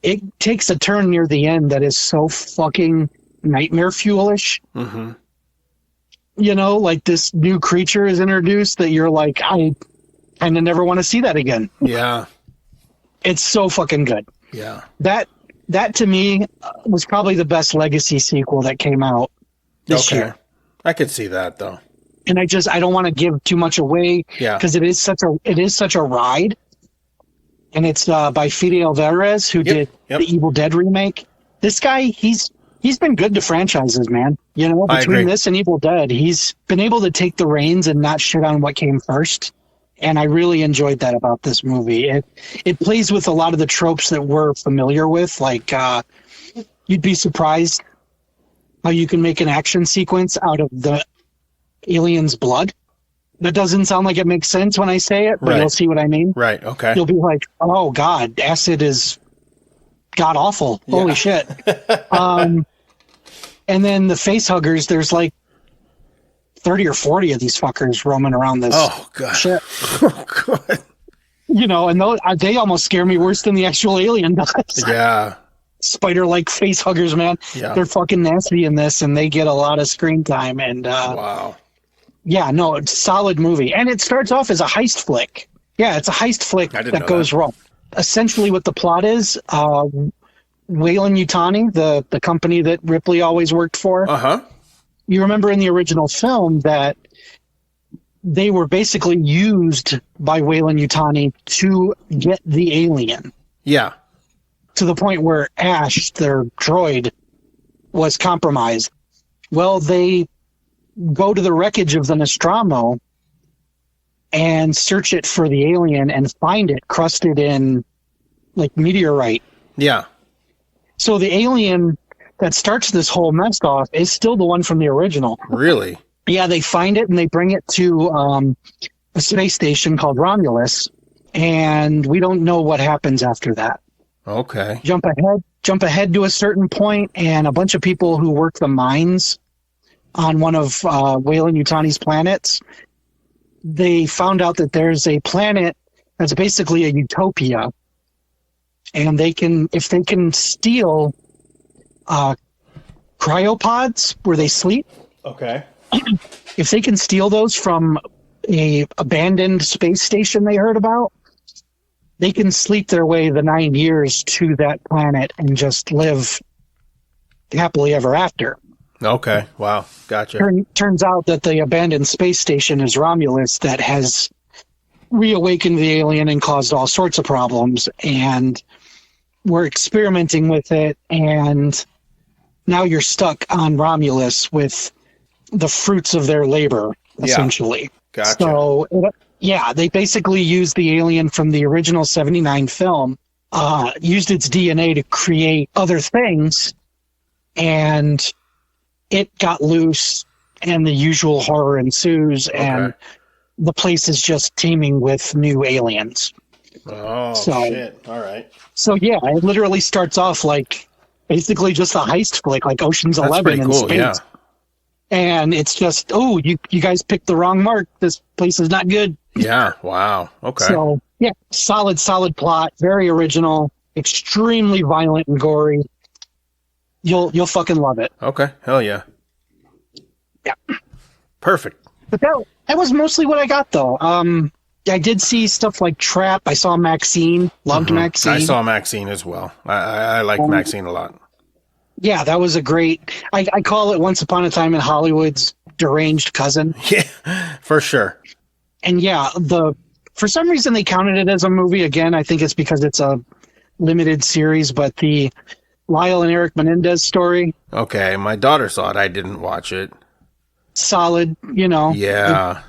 S2: it takes a turn near the end that is so fucking nightmare fuelish.
S1: Mm-hmm.
S2: You know, like this new creature is introduced that you're like, I kind of never want to see that again.
S1: Yeah.
S2: It's so fucking good.
S1: Yeah.
S2: That to me was probably the best legacy sequel that came out this year.
S1: I could see that though.
S2: And I don't want to give too much away because it is such a ride. And it's by Fede Alvarez, who did the Evil Dead remake. This guy, he's been good to franchises, man. You know, between this and Evil Dead, he's been able to take the reins and not shit on what came first. And I really enjoyed that about this movie. It plays with a lot of the tropes that we're familiar with. Like, you'd be surprised how you can make an action sequence out of the alien's blood. That doesn't sound like it makes sense when I say it, but you'll see what I mean.
S1: Right, okay.
S2: You'll be like, oh, God, acid is god-awful. Holy shit. And then the face huggers, there's like 30 or 40 of these fuckers roaming around this shit.
S1: Oh, God.
S2: You know, and they almost scare me worse than the actual alien does.
S1: Yeah.
S2: Spider-like face huggers, man.
S1: Yeah.
S2: They're fucking nasty in this, and they get a lot of screen time. And
S1: wow.
S2: Yeah, no, it's a solid movie. And it starts off as a heist flick. Yeah, it's a heist flick that goes wrong. Essentially what the plot is, Weyland Yutani, the company that Ripley always worked for.
S1: Uh-huh.
S2: You remember in the original film that they were basically used by Weyland Yutani to get the alien.
S1: Yeah.
S2: To the point where Ash, their droid, was compromised. Well, they go to the wreckage of the Nostromo and search it for the alien and find it crusted in like meteorite. Yeah. So the alien that starts this whole mess off is still the one from the original.
S1: Really?
S2: Yeah, they find it and they bring it to a space station called Romulus, and we don't know what happens after that.
S1: Okay.
S2: Jump ahead to a certain point, and a bunch of people who work the mines on one of Weyland Yutani's planets, they found out that there's a planet that's basically a utopia, and if they can steal cryopods where they sleep.
S1: Okay.
S2: If they can steal those from a abandoned space station they heard about, they can sleep their way the 9 years to that planet and just live happily ever after.
S1: Okay. Wow. Gotcha.
S2: Turns out that the abandoned space station is Romulus that has reawakened the alien and caused all sorts of problems. And we're experimenting with it. And now you're stuck on Romulus with the fruits of their labor, essentially.
S1: Gotcha.
S2: So, they basically use the alien from the original 79 film used its DNA to create other things, and it got loose, and the usual horror ensues,
S1: Okay.
S2: and the place is just teeming with new aliens.
S1: Oh,
S2: So,
S1: shit. All right.
S2: so yeah, it literally starts off like basically just a heist flick, like Ocean's
S1: That's
S2: 11
S1: pretty
S2: in
S1: cool,
S2: space.
S1: yeah.
S2: And it's just, oh, you guys picked the wrong mark. This place is not good.
S1: Yeah, wow. Okay.
S2: So yeah, solid plot, very original, extremely violent and gory. You'll fucking love it.
S1: Okay, hell yeah.
S2: Yeah.
S1: Perfect.
S2: But that was mostly what I got though. I did see stuff like Trap. I saw Maxine. Loved Maxine.
S1: I saw Maxine as well. I like Maxine a lot.
S2: Yeah, that was a great. I call it Once Upon a Time in Hollywood's deranged cousin.
S1: Yeah, for sure.
S2: And yeah, for some reason they counted it as a movie again. I think it's because it's a limited series, but the Lyle and Eric Menendez story,
S1: Okay, my daughter saw it. I didn't watch it.
S2: solid.
S1: Yeah.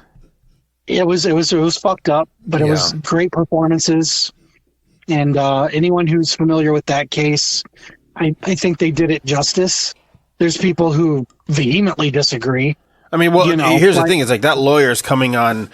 S2: It was fucked up, but it was great performances. And anyone who's familiar with that case, I think they did it justice. There's people who vehemently disagree.
S1: I mean, well, here's the thing. It's like that lawyer's coming on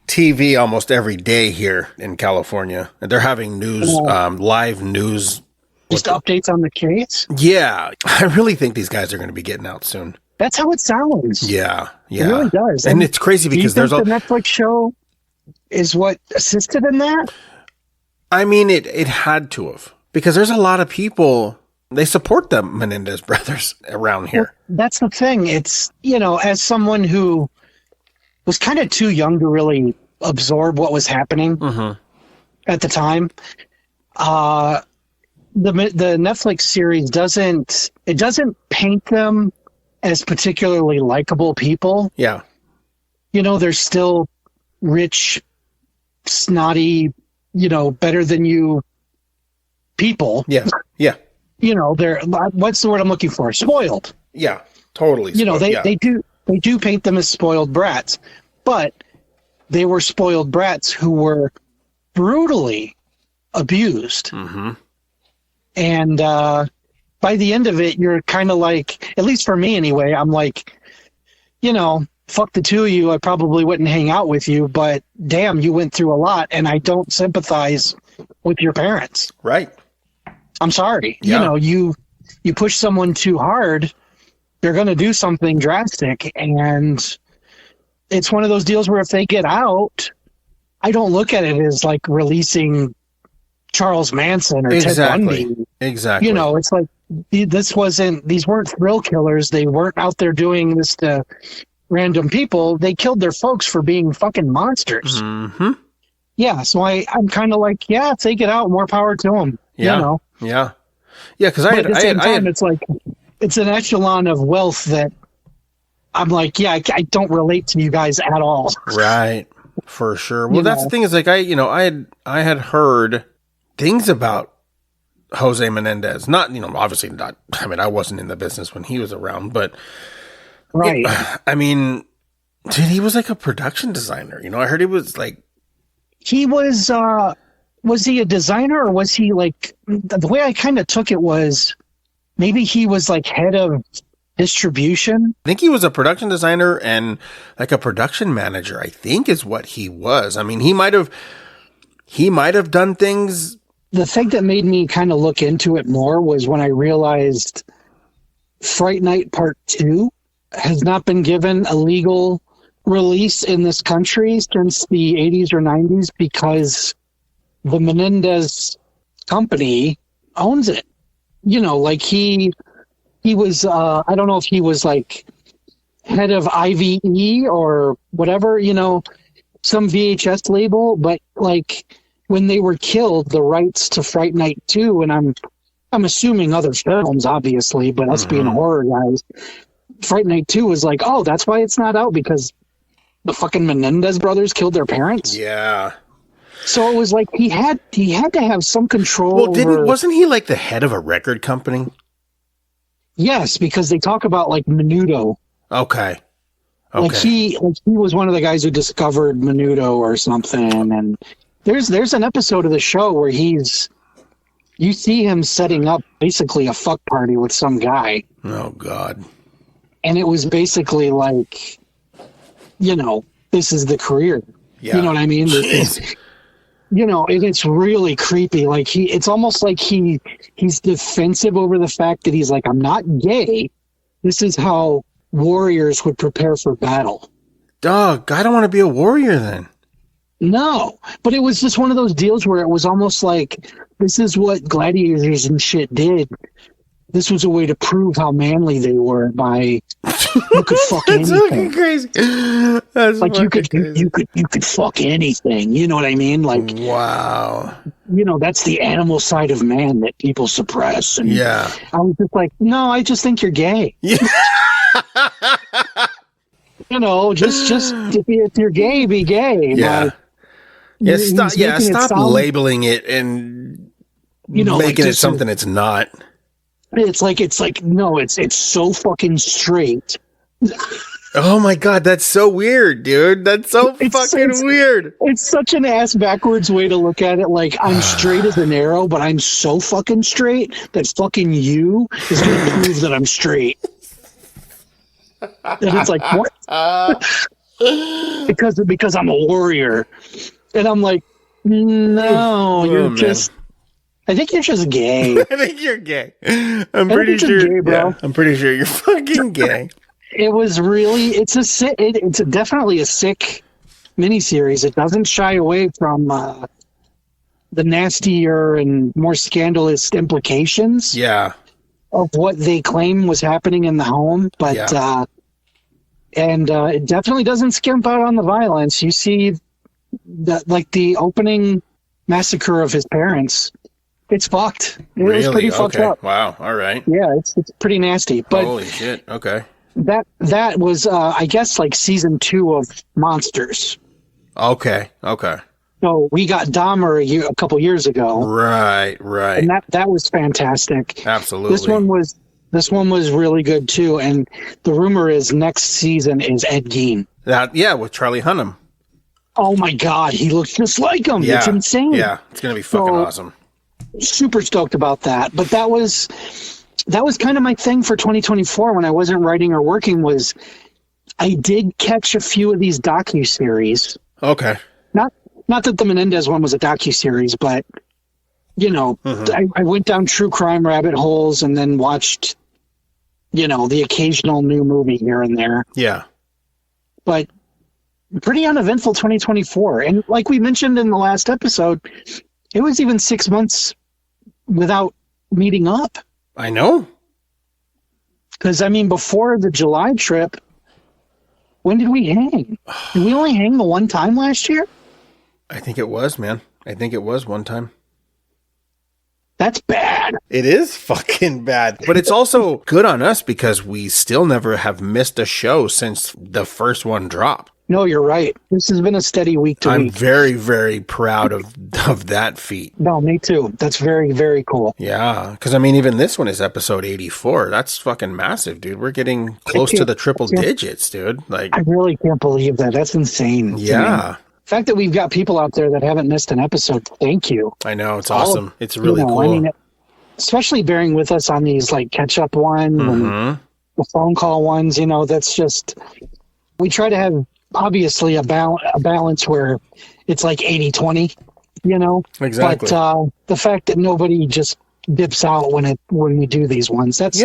S1: TV almost every day here in California. And they're having news, live news.
S2: Just updates on the case?
S1: Yeah. I really think these guys are going to be getting out soon.
S2: That's how it sounds.
S1: Yeah.
S2: It really does.
S1: And it's crazy because
S2: there's the Netflix show is what assisted in that?
S1: I mean, it had to have. Because there's a lot of people, they support the Menendez brothers around here.
S2: Well, that's the thing. It's, as someone who was kind of too young to really absorb what was happening at the time, the Netflix series doesn't paint them as particularly likable people.
S1: Yeah.
S2: They're still rich, snotty, better than you people.
S1: Yeah. Yeah.
S2: They're, what's the word I'm looking for? Spoiled.
S1: Yeah. Totally.
S2: They do paint them as spoiled brats, but they were spoiled brats who were brutally abused.
S1: Mm-hmm.
S2: And by the end of it, you're kind of like, at least for me anyway, I'm like, fuck the two of you. I probably wouldn't hang out with you, but damn, you went through a lot, and I don't sympathize with your parents.
S1: Right.
S2: I'm sorry.
S1: Yeah.
S2: You push someone too hard, they're going to do something drastic. And it's one of those deals where if they get out, I don't look at it as like releasing Charles Manson or Ted Bundy.
S1: Exactly.
S2: It's like these weren't thrill killers. They weren't out there doing this to random people. They killed their folks for being fucking monsters.
S1: Mm-hmm.
S2: Yeah. So I'm kind of like, yeah, if they get out, more power to them.
S1: Yeah. Yeah. Yeah. Because
S2: at the same time, it's like, it's an echelon of wealth that I'm like, yeah, I don't relate to you guys at all.
S1: Right. For sure. Well, that's the thing is like, I had heard things about Jose Menendez. Not, obviously not. I mean, I wasn't in the business when he was around, but
S2: right.
S1: I mean, dude, he was like a production designer. I heard he was like,
S2: he was he a designer or was he like, the way I kind of took it was maybe he was like head of distribution.
S1: I think he was a production designer and like a production manager, I think is what he was. I mean, he might have done things.
S2: The thing that made me kind of look into it more was when I realized Fright Night Part 2 has not been given a legal release in this country since the 80s or 90s because the Menendez company owns it. Like he was, I don't know if he was like head of IVE or whatever, some VHS label, but like when they were killed, the rights to Fright Night 2, and I'm assuming other films, obviously, but us being horror guys, Fright Night 2 was like, oh, that's why it's not out, because the fucking Menendez brothers killed their parents?
S1: Yeah.
S2: So it was like he had to have some control.
S1: Well, wasn't he like the head of a record company?
S2: Yes, because they talk about like Menudo.
S1: Okay.
S2: Like he was one of the guys who discovered Menudo or something. And there's an episode of the show where he's You see him setting up basically a fuck party with some guy.
S1: Oh, God.
S2: And it was basically like, this is the career.
S1: Yeah.
S2: You know what I mean? It's really creepy. Like it's almost like he's defensive over the fact that he's like, I'm not gay. This is how warriors would prepare for battle.
S1: Dog, I don't want to be a warrior then.
S2: No, but it was just one of those deals where it was almost like, this is what gladiators and shit did. This was a way to prove how manly they were by you could fuck
S1: That's
S2: anything.
S1: fucking crazy. That's
S2: like you could
S1: crazy.
S2: you could fuck anything. You know what I mean? Like
S1: wow.
S2: That's the animal side of man that people suppress. And
S1: Yeah.
S2: I was just like, no, I just think you're gay.
S1: Yeah.
S2: Just if you're gay, be gay.
S1: Yeah.
S2: But
S1: Stop labeling it and making it something it's not.
S2: It's like no, it's so fucking straight.
S1: Oh my God, that's so weird, dude. That's so fucking weird.
S2: It's such an ass backwards way to look at it. Like, I'm straight as an arrow, but I'm so fucking straight that fucking you is going to prove that I'm straight. And it's like, what? because I'm a warrior. And I'm like, no, I think you're just gay.
S1: I think you're gay. I'm pretty sure,
S2: gay, bro.
S1: Yeah, I'm pretty sure you're fucking gay.
S2: It was really, it's definitely a sick miniseries. It doesn't shy away from the nastier and more scandalous implications of what they claim was happening in the home. But, it definitely doesn't skimp out on the violence. You see that, like the opening massacre of his parents. It's fucked. It was pretty fucked up.
S1: Wow. All right.
S2: Yeah, it's pretty nasty. But
S1: holy shit. Okay.
S2: That was, I guess, like season 2 of Monsters.
S1: Okay.
S2: So we got Dahmer a couple years ago.
S1: Right.
S2: And that was fantastic.
S1: Absolutely.
S2: This one was really good too. And the rumor is next season is Ed Gein.
S1: With Charlie Hunnam.
S2: Oh my God, he looks just like him.
S1: Yeah.
S2: It's insane.
S1: Yeah, it's gonna be fucking awesome.
S2: Super stoked about that. But that was kind of my thing for 2024 when I wasn't writing or working. Was I did catch a few of these docuseries.
S1: Okay.
S2: Not that the Menendez one was a docuseries, but I went down true crime rabbit holes and then watched the occasional new movie here and there.
S1: Yeah.
S2: But pretty uneventful 2024. And like we mentioned in the last episode, it was even 6 months without meeting up.
S1: I know.
S2: Because, before the July trip, when did we hang? Did we only hang the one time last year?
S1: I think it was, man. I think it was one time.
S2: That's bad.
S1: It is fucking bad. But it's also good on us because we still never have missed a show since the first one dropped.
S2: No, you're right. This has been a steady week to week.
S1: I'm very, very proud of that feat.
S2: No, me too. That's very, very cool.
S1: Yeah. Because, even this one is episode 84. That's fucking massive, dude. We're getting close to the triple digits, dude. Like,
S2: I really can't believe that. That's insane.
S1: Yeah.
S2: The fact that we've got people out there that haven't missed an episode, thank you.
S1: I know. It's awesome. It's really cool.
S2: Especially bearing with us on these like catch-up ones and the phone call ones, that's just, we try to have obviously a balance where it's like 80-20,
S1: Exactly.
S2: But the fact that nobody just dips out when we do these ones, that's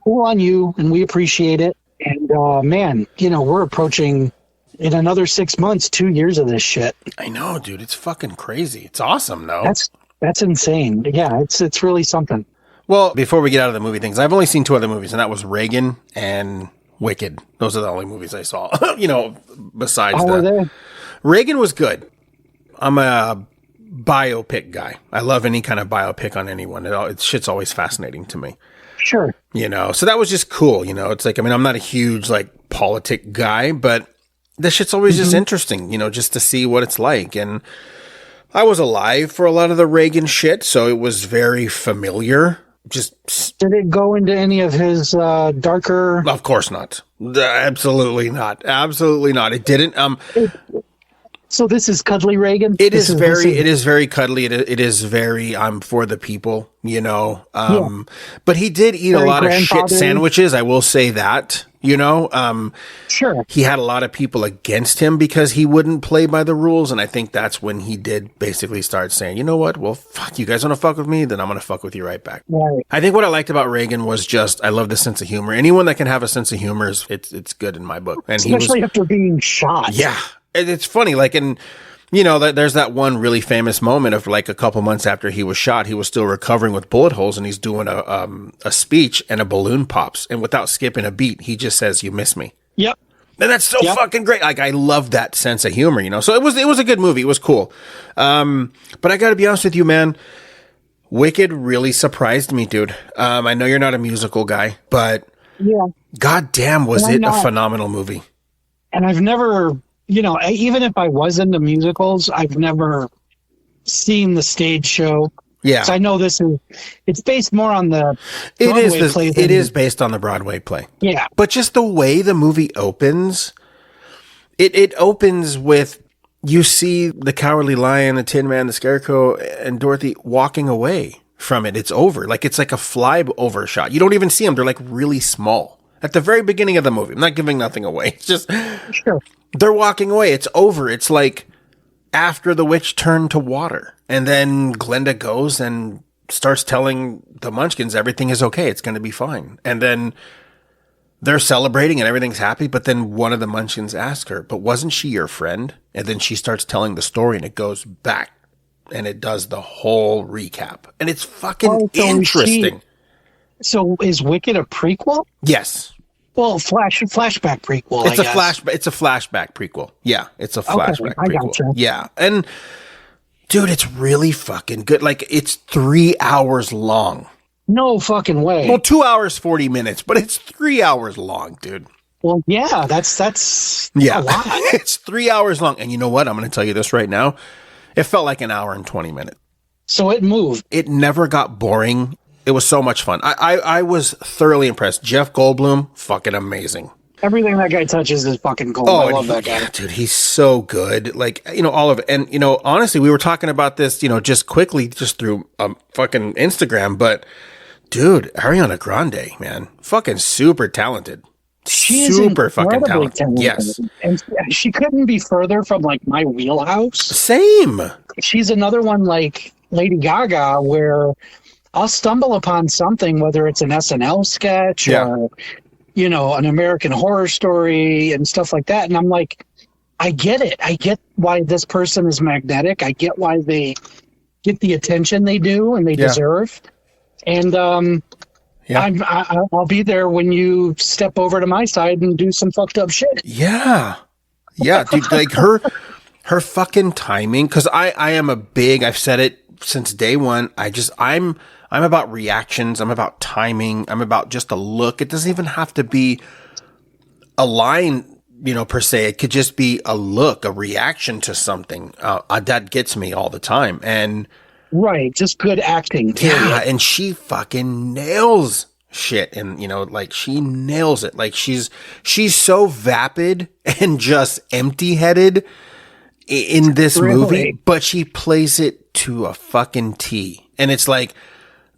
S2: cool on you, and we appreciate it. And man, we're approaching in another 6 months 2 years of this shit.
S1: I know, dude. It's fucking crazy. It's awesome, though.
S2: That's insane. Yeah, it's really something.
S1: Well, before we get out of the movie things, I've only seen 2 other movies, and that was Reagan and Wicked. Those are the only movies I saw. Besides
S2: How were they?
S1: Reagan was good. I'm a biopic guy. I love any kind of biopic on anyone. Shit's always fascinating to me.
S2: Sure.
S1: So that was just cool. It's like, I'm not a huge like politic guy, but this shit's always just interesting, just to see what it's like. And I was alive for a lot of the Reagan shit, so it was very familiar.
S2: Did it go into any of his darker?
S1: Of course not. Absolutely not. Absolutely not. It didn't.
S2: So this is cuddly Reagan.
S1: It is very cuddly. It is very, I'm for the people, you know. But he did eat a lot of shit sandwiches. I will say that, you know.
S2: Sure.
S1: He had a lot of people against him because he wouldn't play by the rules. And I think that's when he did basically start saying, you know what? Well, fuck, you guys want to fuck with me? Then I'm going to fuck with you right back.
S2: Right.
S1: I think what I liked about Reagan was just, I love the sense of humor. Anyone that can have a sense of humor, it's good in my book. And
S2: especially after being shot.
S1: Yeah. It's funny, like, and you know, there's that one really famous moment of like a couple months after he was shot, he was still recovering with bullet holes, and he's doing a speech, and a balloon pops, and without skipping a beat, he just says, "You miss me."
S2: Yep.
S1: And that's so fucking great. Like, I love that sense of humor, you know. So it was a good movie. It was cool. But I got to be honest with you, man. Wicked really surprised me, dude. I know you're not a musical guy, but goddamn, was it a phenomenal movie.
S2: And I've never. You know, even if I was into musicals, I've never seen the stage show.
S1: Yeah.
S2: So I know it's based more on the
S1: Broadway play. It is based on the Broadway play.
S2: Yeah.
S1: But just the way the movie opens, it opens with, you see the Cowardly Lion, the Tin Man, the Scarecrow, and Dorothy walking away from it. It's over. Like, it's like a flyover shot. You don't even see them. They're like really small. At the very beginning of the movie. I'm not giving nothing away. It's just...
S2: Sure.
S1: They're walking away. It's over. It's like after the witch turned to water. And then Glinda goes and starts telling the Munchkins everything is okay. It's going to be fine. And then they're celebrating and everything's happy. But then one of the Munchkins asks her, but wasn't she your friend? And then she starts telling the story, and it goes back and it does the whole recap. And it's fucking interesting.
S2: So is Wicked a prequel?
S1: Yes.
S2: Well, flashback prequel.
S1: It's a flashback prequel. Yeah, it's a flashback prequel. I gotcha. Yeah, and dude, it's really fucking good. Like, it's 3 hours long.
S2: No fucking way.
S1: Well, 2 hours 40 minutes, but it's 3 hours long, dude.
S2: Well, yeah, that's a lot.
S1: It's 3 hours long, and you know what? I'm going to tell you this right now. It felt like an hour and 20 minutes.
S2: So it moved.
S1: It never got boring. It was so much fun. I was thoroughly impressed. Jeff Goldblum, fucking amazing.
S2: Everything that guy touches is fucking gold. I love that guy.
S1: Dude, he's so good. Like, you know, all of it. And, you know, honestly, we were talking about this, you know, just quickly, just through fucking Instagram. But, dude, Ariana Grande, man, fucking super talented.
S2: She is
S1: super fucking talented.
S2: Yes. And she couldn't be further from, like, my wheelhouse.
S1: Same.
S2: She's another one like Lady Gaga, where I'll stumble upon something, whether it's an SNL sketch or, you know, an American Horror Story and stuff like that. And I'm like, I get it. I get why this person is magnetic. I get why they get the attention they do and they deserve. And I'll be there when you step over to my side and do some fucked up shit. Yeah.
S1: Yeah, dude, like her fucking timing. Because I am I've said it since day one. I'm about reactions. I'm about timing. I'm about just a look. It doesn't even have to be a line, you know, per se. It could just be a look, a reaction to something. That gets me all the time. And
S2: right, just good acting.
S1: Yeah, and she fucking nails shit. And, you know, like, she nails it. Like, she's so vapid and just empty-headed in this movie, but she plays it to a fucking T. And it's like,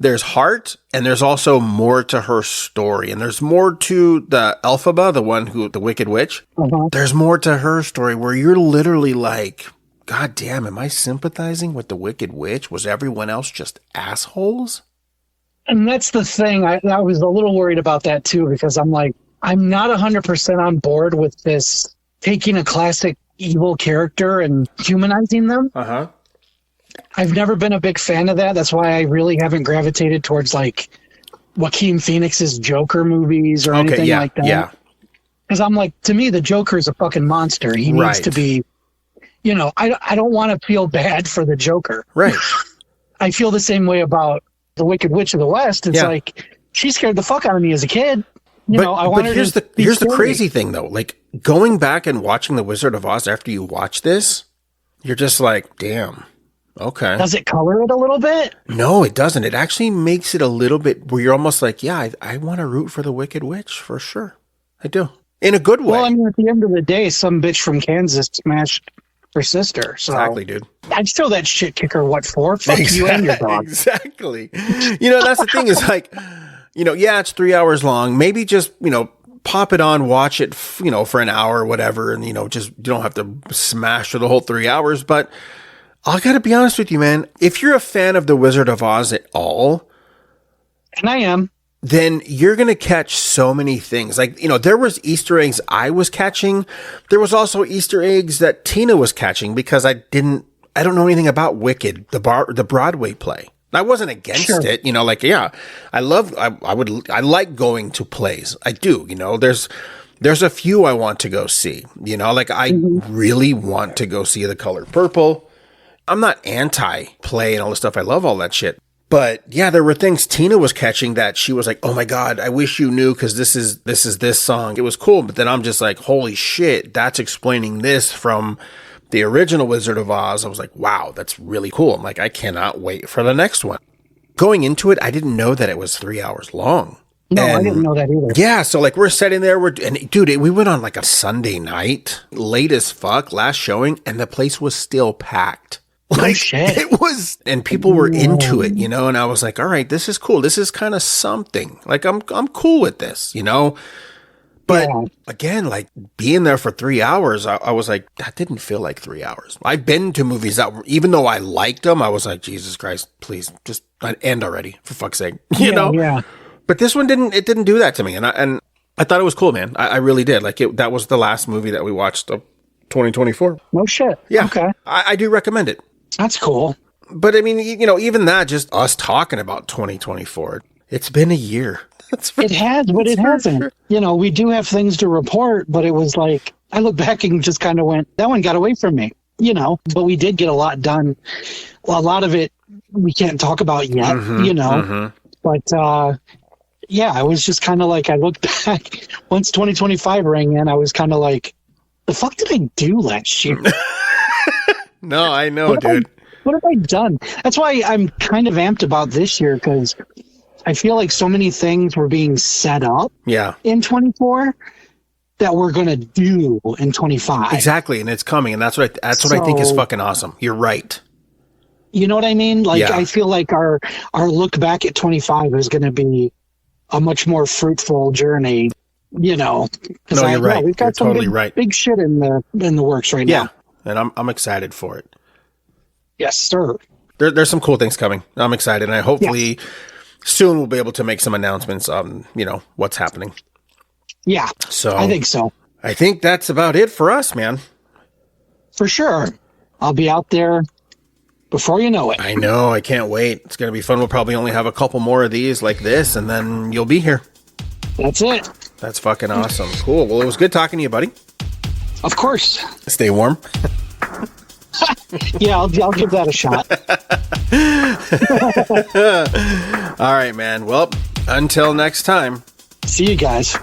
S1: there's heart, and there's also more to her story. And there's more to the Elphaba, the Wicked Witch. There's more to her story where you're literally like, God damn, am I sympathizing with the Wicked Witch? Was everyone else just assholes?
S2: And that's the thing. I was a little worried about that too, because I'm like, I'm not 100% on board with this taking a classic evil character and humanizing them. I've never been a big fan of that. That's why I really haven't gravitated towards like Joaquin Phoenix's Joker movies or anything like that. Yeah. Because I'm like, to me, the Joker is a fucking monster. He needs to be, you know, I don't want to feel bad for the Joker.
S1: Right.
S2: I feel the same way about the Wicked Witch of the West. It's like, she scared the fuck out of me as a kid. But
S1: here's the crazy thing though. Like, going back and watching The Wizard of Oz after you watch this, you're just like, damn. Okay.
S2: Does it color it a little bit?
S1: No, it doesn't. It actually makes it a little bit where you're almost like, yeah, I want to root for the Wicked Witch for sure. I do. In a good way.
S2: Well, I mean, at the end of the day, some bitch from Kansas smashed her sister. So
S1: Exactly, dude.
S2: I'd throw that shit kicker, what for? Fuck you and your dog.
S1: Exactly. That's the thing is like, yeah, it's 3 hours long. Maybe just, pop it on, watch it, for an hour or whatever. And, just, you don't have to smash through the whole 3 hours. But I got to be honest with you, man. If you're a fan of The Wizard of Oz at all,
S2: and I am,
S1: then you're going to catch so many things. Like, there was Easter eggs I was catching. There was also Easter eggs that Tina was catching because I don't know anything about Wicked, the Broadway play. I wasn't against it, I like going to plays. I do, there's a few I want to go see, I really want to go see The Color Purple. I'm not anti-play and all this stuff. I love all that shit. But yeah, there were things Tina was catching that she was like, oh my God, I wish you knew because this is this song. It was cool. But then I'm just like, holy shit, that's explaining this from the original Wizard of Oz. I was like, wow, that's really cool. I'm like, I cannot wait for the next one. Going into it, I didn't know that it was 3 hours long.
S2: No, I didn't know that either.
S1: Yeah, so like we're sitting there, and dude, we went on like a Sunday night, late as fuck, last showing, and the place was still packed. Like,
S2: shit.
S1: It was, and people were into it, and I was like, all right, this is cool. This is kind of something. Like, I'm cool with this, But again, like being there for 3 hours, I was like, that didn't feel like 3 hours. I've been to movies that, even though I liked them, I was like, Jesus Christ, please just end already, for fuck's sake, you know?
S2: Yeah.
S1: But this one didn't do that to me, and I thought it was cool, man. I really did. Like that was the last movie that we watched of 2024.
S2: No shit.
S1: Yeah.
S2: Okay.
S1: I do recommend it.
S2: That's cool.
S1: But I mean, even that, just us talking about 2024, it's been a year.
S2: It has, but it hasn't. Sure. We do have things to report, but it was like, I look back and just kind of went, that one got away from me, but we did get a lot done. Well, a lot of it we can't talk about yet, but, yeah, I was just kind of like, I looked back once 2025 rang in, I was kind of like, the fuck did I do last year?
S1: No, I know, dude.
S2: What have I done? That's why I'm kind of amped about this year, because I feel like so many things were being set up in 24 that we're going to do in 25.
S1: Exactly, and it's coming, and that's what I think is fucking awesome. You're right.
S2: You know what I mean? Like, I feel like our look back at 25 is going to be a much more fruitful journey, Because
S1: no, you're right.
S2: We've got some big shit in the works right now.
S1: And I'm excited for it.
S2: Yes, sir.
S1: There's some cool things coming. I'm excited, and I hopefully soon we'll be able to make some announcements on what's happening.
S2: Yeah,
S1: so
S2: I think so.
S1: I think that's about it for us, man.
S2: For sure. I'll be out there before you know it.
S1: I know. I can't wait. It's going to be fun. We'll probably only have a couple more of these like this, and then you'll be here.
S2: That's it. That's
S1: fucking awesome. Cool. Well, it was good talking to you, buddy.
S2: Of course.
S1: Stay warm.
S2: Yeah, I'll give that a shot.
S1: All right, man. Well, until next time.
S2: See you guys.